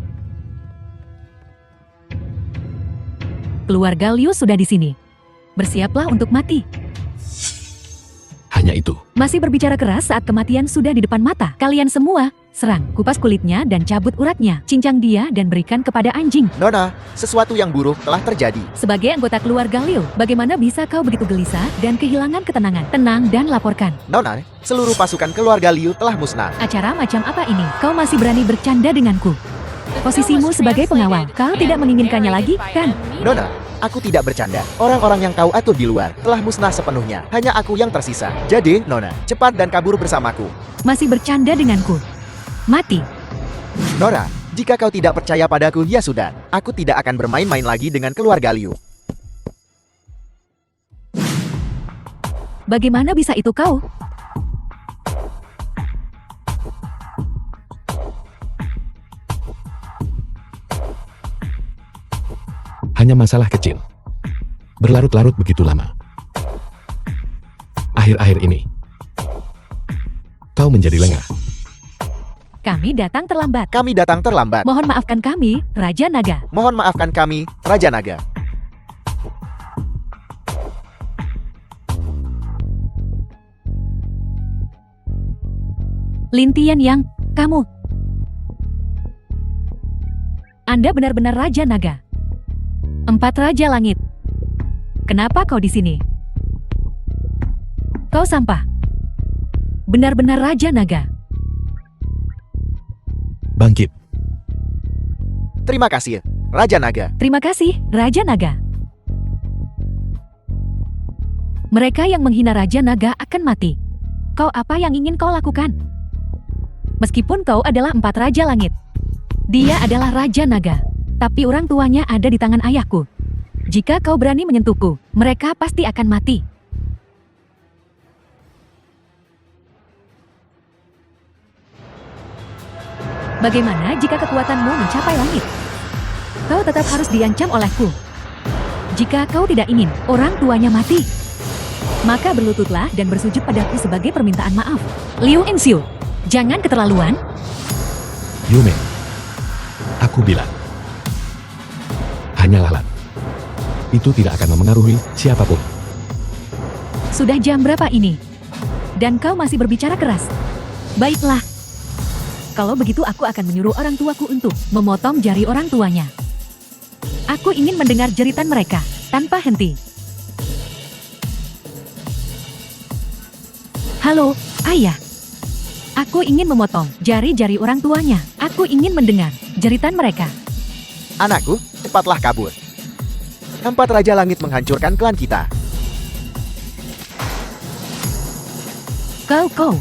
Keluarga Liu sudah di sini. Bersiaplah untuk mati. Hanya itu. Masih berbicara keras saat kematian sudah di depan mata. Kalian semua, serang, kupas kulitnya dan cabut uratnya. Cincang dia dan berikan kepada anjing. Nona, sesuatu yang buruk telah terjadi. Sebagai anggota keluarga Liu, bagaimana bisa kau begitu gelisah dan kehilangan ketenangan? Tenang dan laporkan. Nona, seluruh pasukan keluarga Liu telah musnah. Acara macam apa ini? Kau masih berani bercanda denganku? Posisimu sebagai pengawal, kau tidak menginginkannya lagi, kan? Nona, aku tidak bercanda. Orang-orang yang kau atur di luar telah musnah sepenuhnya. Hanya aku yang tersisa. Jadi, Nona, cepat dan kabur bersamaku. Masih bercanda denganku? Mati. Nora, jika kau tidak percaya padaku, ya sudah. Aku tidak akan bermain-main lagi dengan keluarga Liu. Bagaimana bisa itu kau? Hanya masalah kecil. Berlarut-larut begitu lama. Akhir-akhir ini, kau menjadi lengah. Kami datang terlambat. Kami datang terlambat. Mohon maafkan kami, Raja Naga. Mohon maafkan kami, Raja Naga. Lin Tian Yang, kamu. Anda benar-benar Raja Naga. 4 Raja Langit. Kenapa kau di sini? Kau sampah. Benar-benar Raja Naga. Bangkit. Terima kasih, Raja Naga. Terima kasih, Raja Naga. Mereka yang menghina Raja Naga akan mati. Kau apa yang ingin kau lakukan? Meskipun kau adalah 4 Raja Langit, dia adalah Raja Naga. Tapi orang tuanya ada di tangan ayahku. Jika kau berani menyentuhku, mereka pasti akan mati. Bagaimana jika kekuatanmu mencapai langit? Kau tetap harus diancam olehku. Jika kau tidak ingin orang tuanya mati, maka berlututlah dan bersujud padaku sebagai permintaan maaf. Liu Enxiu, jangan keterlaluan. Yume. Aku bilang. Hanya lalat. Itu tidak akan memengaruhi siapapun. Sudah jam berapa ini? Dan kau masih berbicara keras? Baiklah. Kalau begitu aku akan menyuruh orang tuaku untuk memotong jari orang tuanya. Aku ingin mendengar jeritan mereka tanpa henti. Halo, ayah. Aku ingin memotong jari-jari orang tuanya. Aku ingin mendengar jeritan mereka. Anakku, cepatlah kabur. 4 Raja Langit menghancurkan klan kita. Kau.